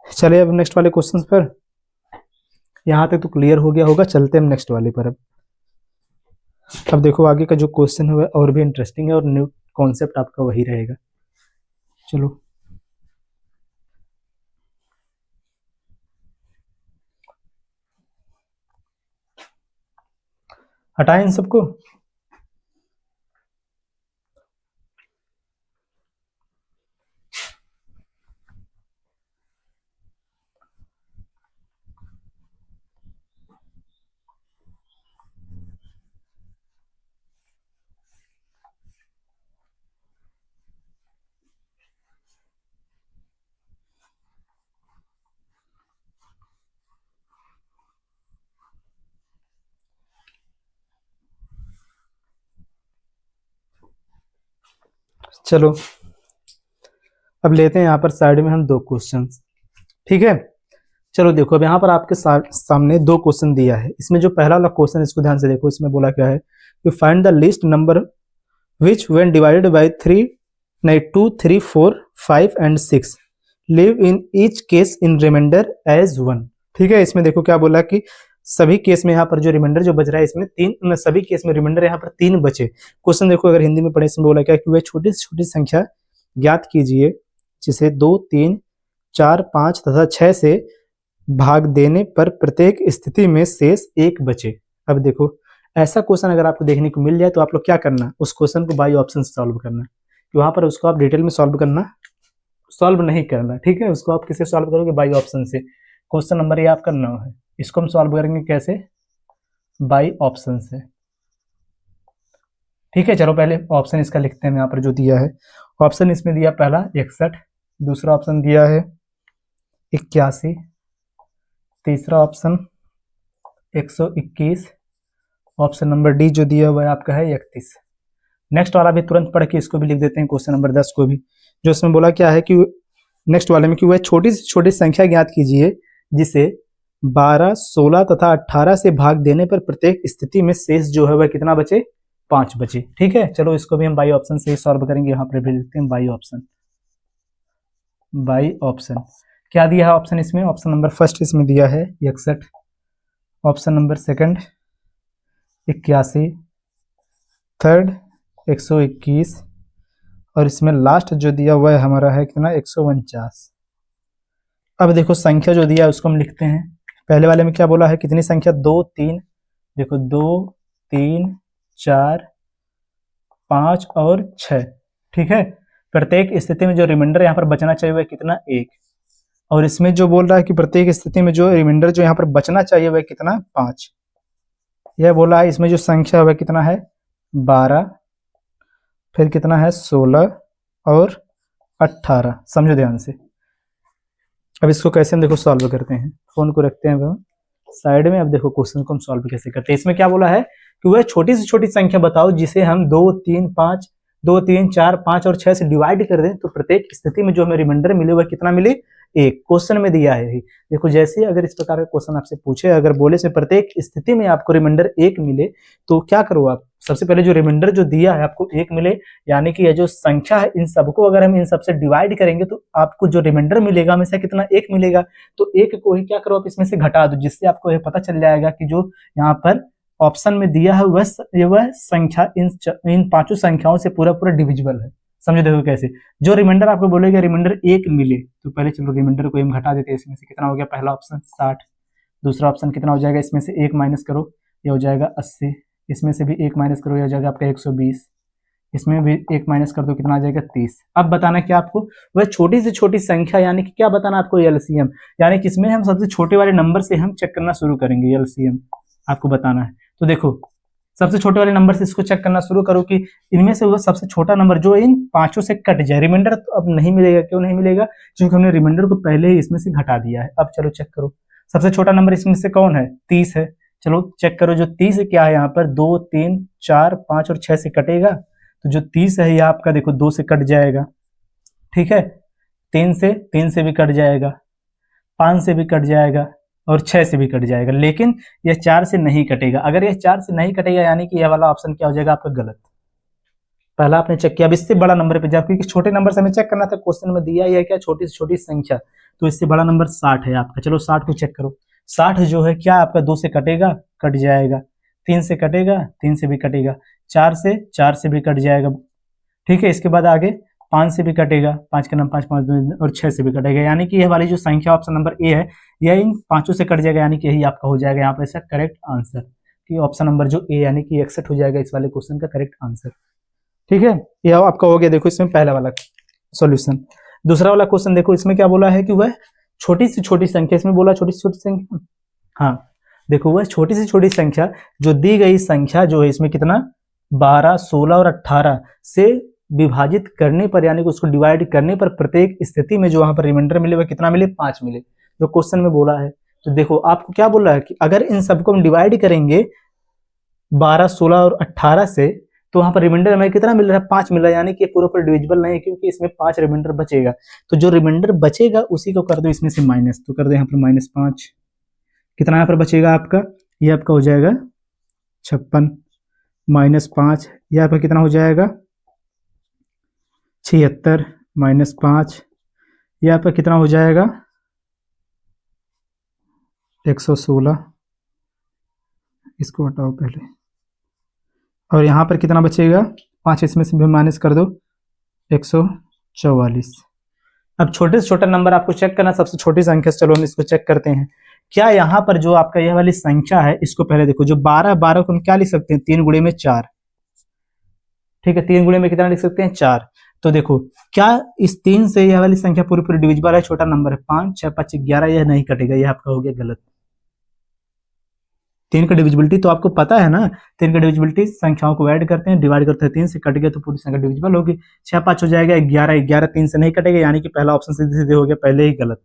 चलिए अब नेक्स्ट वाले क्वेश्चन पर। यहाँ तक तो क्लियर हो गया होगा, चलते हैं नेक्स्ट वाले पर। अब देखो आगे का जो क्वेश्चन है और भी इंटरेस्टिंग है, और न्यू कॉन्सेप्ट आपका वही रहेगा। चलो हटाएं इन सबको। चलो अब लेते हैं यहाँ पर साइड में हम दो क्वेश्चन। ठीक है, चलो देखो अब यहाँ पर आपके सामने दो क्वेश्चन दिया है। इसमें जो पहला वाला क्वेश्चन, इसको ध्यान से देखो, इसमें बोला क्या है कि find the least number which when divided by 2, 3, 4, 5 and 6 leave in each case in remainder as 1। ठीक है, इसमें देखो क्या बोला कि सभी केस में यहाँ पर जो रिमाइंडर जो बच रहा है इसमें सभी केस में रिमाइंडर यहाँ पर 3 बचे। क्वेश्चन देखो अगर हिंदी में पढ़े, इसमें बोला क्या कि वह छोटी से छोटी संख्या ज्ञात कीजिए जिसे 2, 3, 4, 5 तथा 6 से भाग देने पर प्रत्येक स्थिति में शेष 1 बचे। अब देखो ऐसा क्वेश्चन अगर आपको देखने को मिल जाए तो आप लोग क्या करना, उस क्वेश्चन को बाई ऑप्शन से सॉल्व करना। कि वहां पर उसको आप डिटेल में सॉल्व नहीं करना। ठीक है, उसको आप किससे सॉल्व करोगे, बाई ऑप्शन से। क्वेश्चन नंबर ये आपका 9 है, इसको हम सॉल्व करेंगे कैसे, बाई ऑप्शन से। ठीक है, चलो पहले ऑप्शन इसका लिखते हैं यहाँ पर जो दिया है। ऑप्शन इसमें दिया पहला 61, दूसरा ऑप्शन दिया है 81, तीसरा ऑप्शन 121, ऑप्शन नंबर डी जो दिया हुआ है आपका है 31। नेक्स्ट वाला भी तुरंत पढ़ के इसको भी लिख देते हैं, क्वेश्चन नंबर 10 को भी, जो इसमें बोला क्या है कि नेक्स्ट वाले में कि वह छोटी से छोटी संख्या ज्ञात कीजिए जिसे 12, 16 तथा 18 से भाग देने पर प्रत्येक स्थिति में शेष जो है वह कितना बचे, 5 बचे। ठीक है, चलो इसको भी हम बाई ऑप्शन से ही सॉल्व करेंगे। यहाँ पर भी लिखते हैं बाई ऑप्शन। बाई ऑप्शन क्या दिया है ऑप्शन इसमें, ऑप्शन नंबर फर्स्ट इसमें दिया है 61, ऑप्शन नंबर सेकंड 81, थर्ड 121, और इसमें लास्ट जो दिया हुआ है हमारा है कितना, 149। अब देखो संख्या जो दिया है उसको हम लिखते हैं। पहले वाले में क्या बोला है, कितनी संख्या, 2, 3, देखो 2, 3, 4, 5 और 6। ठीक है, प्रत्येक स्थिति में जो रिमाइंडर यहाँ पर बचना चाहिए वह कितना, 1। और इसमें जो बोल रहा है कि प्रत्येक स्थिति में जो रिमाइंडर जो यहाँ पर बचना चाहिए वह कितना, 5। यह बोला है इसमें जो संख्या वह कितना है, 12, फिर कितना है 16 और 18। समझो ध्यान से। अब इसको कैसे हम देखो सॉल्व करते हैं, फोन को रखते हैं साइड में। अब देखो क्वेश्चन को हम सॉल्व कैसे करते हैं। इसमें क्या बोला है कि वह छोटी से छोटी संख्या बताओ जिसे हम 2, 3, 5 2 3 4 5 और 6 से डिवाइड कर दें तो प्रत्येक स्थिति में जो हमें रिमाइंडर मिले वह कितना मिले, एक। क्वेश्चन में दिया है। देखो जैसे ही अगर इस प्रकार का क्वेश्चन आपसे पूछे, अगर बोले से प्रत्येक स्थिति में आपको रिमाइंडर एक मिले तो क्या करो आप, सबसे पहले जो रिमाइंडर जो दिया है आपको एक मिले, यानी कि यह जो संख्या है इन सबको अगर हम इन सबसे डिवाइड करेंगे तो आपको जो रिमाइंडर मिलेगा हमेशा कितना, एक मिलेगा। तो एक को ही क्या करो आप इसमें से घटा दो, जिससे आपको यह पता चल जाएगा कि जो यहाँ पर ऑप्शन में दिया है वह संख्या इन पांचों संख्याओं से पूरा पूरा डिविजिबल है। समझो देखो कैसे, जो रिमाइंडर आपको बोलेगा रिमाइंडर एक मिले तो पहले चलो रिमाइंडर को हम घटा देते हैं। इसमें से कितना हो गया, पहला ऑप्शन 60, दूसरा ऑप्शन कितना हो जाएगा, इसमें से एक माइनस करो ये हो जाएगा 80, इसमें से भी एक माइनस करो ये हो जाएगा आपका 120, इसमें भी एक माइनस कर दो कितना आ जाएगा 30। अब बताना क्या आपको, वह छोटी से छोटी संख्या यानी कि क्या बताना आपको, एलसीएम, यानी कि इसमें हम सबसे छोटे वाले नंबर से हम चेक करना शुरू करेंगे, एलसीएम आपको बताना है। तो देखो सबसे छोटे वाले नंबर से इसको चेक करना शुरू करो कि इनमें से वो सबसे छोटा नंबर जो इन पांचों से कट जाए। रिमाइंडर तो अब नहीं मिलेगा, क्यों नहीं मिलेगा, क्योंकि हमने रिमाइंडर को पहले ही इसमें से घटा दिया है। अब चलो चेक करो, सबसे छोटा नंबर इसमें से कौन है, 30 है। चलो चेक करो जो 30 क्या है यहाँ पर, 2 3 4 5 और 6 से कटेगा, तो जो 30 है यह आपका देखो 2 से कट जाएगा, ठीक है, 3 से भी कट जाएगा, 5 से भी कट जाएगा और 6 से भी कट जाएगा, लेकिन यह 4 से नहीं कटेगा। अगर यह 4 से नहीं कटेगा यानी कि यह वाला ऑप्शन क्या हो जाएगा आपका गलत। पहला आपने चेक किया, अब इससे बड़ा नंबर पे जाओ, क्योंकि छोटे नंबर से हमें चेक करना था, क्वेश्चन में दिया है क्या, छोटी से छोटी संख्या, तो इससे बड़ा नंबर 60 है आपका। चलो 60 को चेक करो, 60 जो है क्या आपका 2 से कटेगा, कट जाएगा, 3 से कटेगा, 3 से भी कटेगा, 4 से भी कट जाएगा, ठीक है। इसके बाद आगे 5 से भी कटेगा, 5 का नाम 5 5 2 और 6 से भी कटेगा, यानी कि यह वाली जो संख्या ऑप्शन नंबर ए है यह इन पांचों से कट जाएगा, यानी कि यही आपका हो जाएगा यहाँ पर इसका करेक्ट आंसर, कि ऑप्शन नंबर जो ए यानी कि 61 हो जाएगा इस वाले क्वेश्चन का करेक्ट आंसर, ठीक है। यह आपका हो गया, देखो इसमें पहला वाला सॉल्यूशन। दूसरा वाला क्वेश्चन देखो, इसमें क्या बोला है कि वह छोटी से छोटी संख्या, इसमें बोला छोटी से छोटी संख्या, हाँ देखो वह छोटी से छोटी संख्या जो दी गई संख्या जो है इसमें कितना 12 16 और 18 से विभाजित करने पर, यानी कि उसको डिवाइड करने पर प्रत्येक स्थिति में जो वहां पर रिमाइंडर मिले वह कितना मिले, 5 मिले, जो क्वेश्चन में बोला है। तो देखो आपको क्या बोला है कि अगर इन सबको हम डिवाइड करेंगे 12 16 और 18 से तो वहां पर रिमाइंडर हमें कितना मिल रहा है, 5 मिल रहा है, यानी कि पूरा पूरा डिविजिबल नहीं है, क्योंकि इसमें 5 रिमाइंडर बचेगा। तो जो रिमाइंडर बचेगा उसी को कर दो इसमें से माइनस, तो कर दो यहाँ पर -5, कितना यहाँ पर बचेगा आपका, ये आपका हो जाएगा 56 -5, ये आपका कितना हो जाएगा 76 -5, ये आपका कितना हो जाएगा 116, इसको हटाओ पहले, और यहाँ पर कितना बचेगा 5, इसमें से भी माइनस कर दो 144। अब छोटे से छोटा नंबर आपको चेक करना, सबसे छोटी संख्या से चलो हम इसको चेक करते हैं। क्या यहाँ पर जो आपका यह वाली संख्या है इसको पहले देखो, जो 12 को हम क्या लिख सकते हैं, 3 गुणे में 4, ठीक है, 3 गुणे में कितना लिख सकते हैं 4। तो देखो क्या इस 3 से यह वाली संख्या पूरी पूरी डिविजिबल है, छोटा नंबर है, 5 6 5 11, यह नहीं कटेगा, यह आपका हो गया गलत। 3 का डिविजिबिलिटी तो आपको पता है ना, 3 का डिविजिबिलिटी संख्याओं को ऐड करते हैं, डिवाइड करते हैं, 3 से कट गया तो पूरी संख्या डिविजिबल होगी, 6 5 हो जाएगा 11, 11 3 से नहीं कटेगा, यानी कि पहला ऑप्शन सीधे सीधे हो गया पहले ही गलत।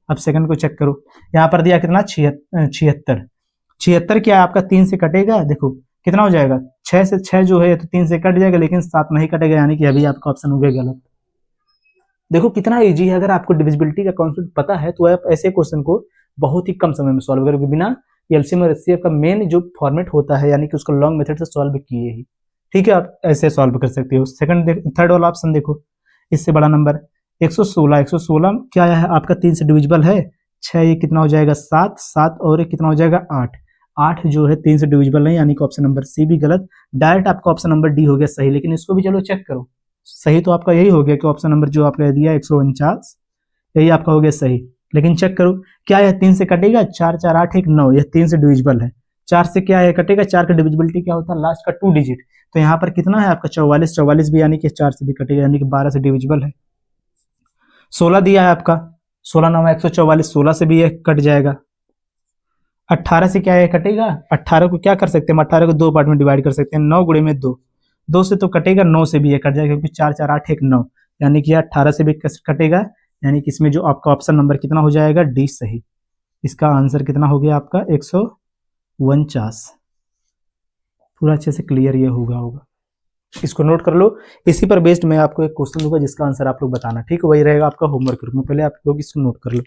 अब सेकंड को चेक करो, यहाँ पर दिया कितना 76, 76 क्या आपका 3 से कटेगा, देखो कितना हो जाएगा 6 से 6 जो है तो 3 से कट जाएगा, लेकिन 7 नहीं कटेगा, यानी कि अभी आपका ऑप्शन हो गया गलत। देखो कितना इजी है, अगर आपको डिविजिबिलिटी का कॉन्सेप्ट पता है तो आप ऐसे क्वेश्चन को बहुत ही कम समय में सॉल्व करोगे, बिना एलसीएम और एचसीएफ का मेन जो फॉर्मेट होता है, यानी कि उसको लॉन्ग मेथड से सॉल्व किए ही, ठीक है, आप ऐसे सॉल्व कर सकते हो। थर्ड वाला ऑप्शन देखो, इससे बड़ा नंबर 116 क्या है आपका 3 से डिविजिबल है, 6 ये कितना हो जाएगा 7 7 और ये कितना हो जाएगा 8 8 जो है 3 से डिविजिबल नहीं, यानी कि ऑप्शन नंबर सी भी गलत। डायरेक्ट आपका ऑप्शन नंबर डी हो गया सही, लेकिन इसको भी चलो चेक करो, सही तो आपका यही हो गया कि ऑप्शन नंबर जो आपने दिया 149 यही आपका हो गया सही, लेकिन चेक करो क्या यह 3 से कटेगा, 4 4 8 1 9, यह 3 से डिविजिबल है, 4 से क्या है कटेगा, 4 का डिविजिबिलिटी क्या होता है लास्ट का 2 डिजिट, तो यहाँ पर कितना है आपका 44 44 भी यानी कि 4 से भी कटेगा, यानी कि 12 से डिविजिबल है। 16 दिया है आपका, 16 9 144, 16 से भी यह कट जाएगा। 18 से क्या है कटेगा, 18 को क्या कर सकते हैं, 18 को 2 पार्ट में डिवाइड कर सकते हैं, 9 गुणे में 2, 2 से तो कटेगा, 9 से भी ये कट जाएगा, क्योंकि 4 4 8 1 9, यानी कि 18 से भी कटेगा, यानी कि इसमें जो आपका ऑप्शन नंबर कितना हो जाएगा डी सही। इसका आंसर कितना हो गया आपका 149। पूरा अच्छे से क्लियर ये होगा। इसको नोट कर लो। इसी पर बेस्ड मैं आपको एक क्वेश्चन दूंगा जिसका आंसर आप लोग बताना, ठीक है? वही रहेगा आपका होमवर्क ग्रुप में, पहले आप लोग इसको नोट कर लो।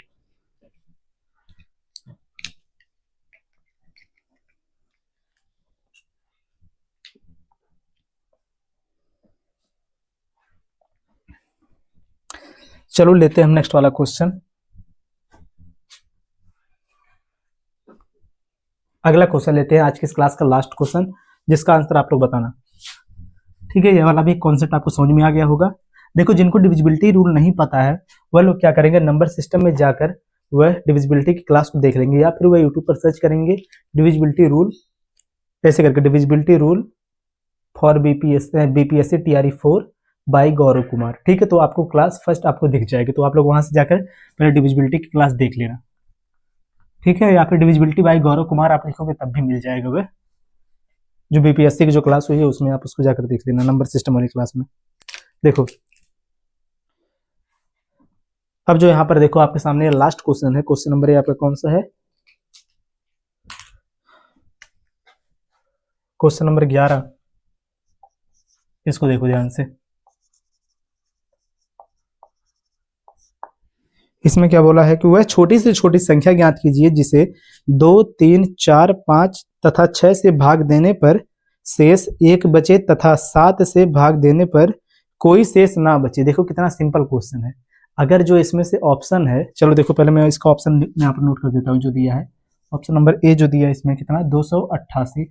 चलो लेते हैं हम नेक्स्ट वाला क्वेश्चन। अगला क्वेश्चन लेते हैं, आज की इस क्लास का लास्ट क्वेश्चन, जिसका आंसर आप लोग बताना, ठीक है? ये वाला भी कॉन्सेप्ट आपको समझ में आ गया होगा। देखो, जिनको डिविजिबिलिटी रूल नहीं पता है वह लोग क्या करेंगे, नंबर सिस्टम में जाकर वह डिविजिबिलिटी की क्लास को देख लेंगे, या फिर वह यूट्यूब पर सर्च करेंगे डिविजिबिलिटी रूल, ऐसे करके divisibility rule for BPSC TRE 4 by Gaurav Kumar, ठीक है? तो आपको क्लास फर्स्ट आपको दिख जाएगी, तो आप लोग वहां से जाकर पहले डिविजिबिलिटी की क्लास देख लेना, ठीक है? या फिर डिविजिबिलिटी बाई गौरव कुमार आप लिखोगे तब भी मिल जाएगा, वह जो बीपीएससी की जो क्लास हुई है उसमें आप उसको जाकर देख लेना, नंबर सिस्टम वाली क्लास में। देखो, अब जो यहाँ पर देखो आपके सामने लास्ट क्वेश्चन है, क्वेश्चन नंबर आपका कौन सा है? Question number 11। इसको देखो ध्यान से। इसमें क्या बोला है कि वह छोटी से छोटी संख्या ज्ञात कीजिए जिसे 2, 3, 4, 5 तथा 6 से भाग देने पर शेष 1 बचे तथा 7 से भाग देने पर कोई शेष ना बचे। देखो कितना सिंपल क्वेश्चन है। अगर जो इसमें से ऑप्शन है, चलो देखो पहले मैं इसका ऑप्शन यहाँ पर नोट कर देता हूँ जो दिया है। ऑप्शन नंबर ए जो दिया है इसमें कितना 288,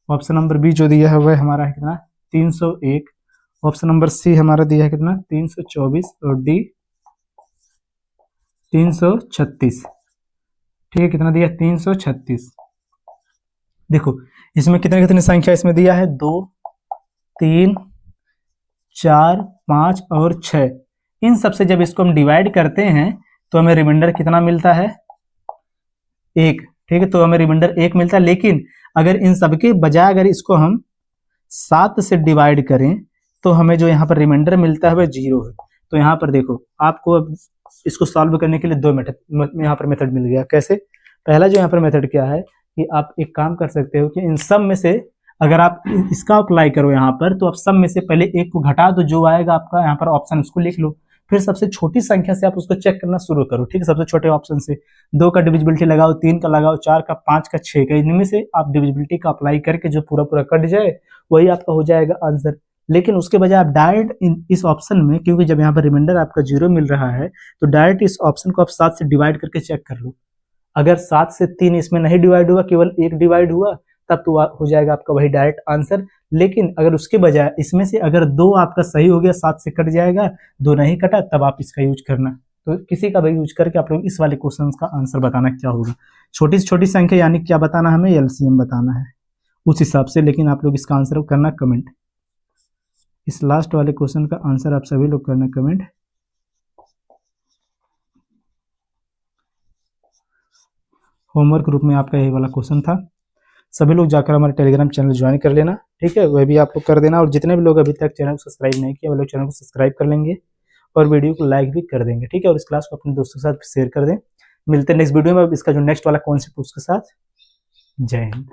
ऑप्शन नंबर बी जो दिया है वह हमारा है कितना 301, ऑप्शन नंबर सी हमारा दिया है कितना 324 और डी 336, ठीक है? कितना दिया 336। देखो इसमें कितने कितनी संख्या इसमें दिया है 2, 3, 4, 5 और 6। इन सबसे जब इसको हम डिवाइड करते हैं तो हमें रिमाइंडर कितना मिलता है 1, ठीक है? तो हमें रिमाइंडर 1 मिलता है, लेकिन अगर इन सबके बजाय अगर इसको हम 7 से डिवाइड करें तो हमें जो यहाँ पर रिमाइंडर मिलता है वह 0 है। तो यहाँ पर देखो आपको अब इसको सॉल्व करने के लिए दो मेथड यहाँ पर मेथड मिल गया। कैसे? पहला जो यहाँ पर मेथड क्या है कि आप एक काम कर सकते हो कि इन सब में से अगर आप इसका अप्लाई करो यहाँ पर, तो आप सब में से पहले एक को घटा दो, जो आएगा आपका यहाँ पर ऑप्शन उसको लिख लो, फिर सबसे छोटी संख्या से आप उसको चेक करना शुरू करो, ठीक है? सबसे छोटे ऑप्शन से 2 का डिविजिबिलिटी लगाओ, 3 का लगाओ, 4 का, 5 का, 6 का, इनमें से आप डिविजिबिलिटी का अप्लाई करके जो पूरा पूरा कट जाए वही आपका हो जाएगा आंसर। लेकिन उसके बजाय आप डायरेक्ट इस ऑप्शन में, क्योंकि जब यहाँ पर रिमाइंडर आपका 0 मिल रहा है तो डायरेक्ट इस ऑप्शन को आप 7 से डिवाइड करके चेक कर लो। अगर 7 से 3 इसमें नहीं डिवाइड हुआ, केवल 1 डिवाइड हुआ, तब तो हो जाएगा आपका वही डायरेक्ट आंसर। लेकिन अगर उसके बजाय इसमें से अगर 2 आपका सही हो गया, 7 से कट जाएगा, 2 नहीं कटा, तब आप इसका यूज करना। तो किसी का भी यूज करके आप लोग इस वाले क्वेश्चन का आंसर बताना क्या होगा। छोटी से छोटी संख्या यानी क्या बताना, हमें एलसीएम बताना है उस हिसाब से। लेकिन आप लोग इसका आंसर करना कमेंट, इस लास्ट वाले क्वेश्चन का आंसर आप सभी लोग करना कमेंट। होमवर्क ग्रुप में आपका यही वाला क्वेश्चन था। सभी लोग जाकर हमारे टेलीग्राम चैनल ज्वाइन कर लेना, ठीक है? वह भी आप लोग कर देना, और जितने भी लोग अभी तक चैनल को सब्सक्राइब नहीं किया वो लोग चैनल को सब्सक्राइब कर लेंगे और वीडियो को लाइक भी कर देंगे, ठीक है? और इस क्लास को अपने दोस्तों के साथ शेयर कर दें। मिलते हैं नेक्स्ट वीडियो में इसका जो नेक्स्ट वाला कॉन्सेप्ट उसके साथ। जय हिंद।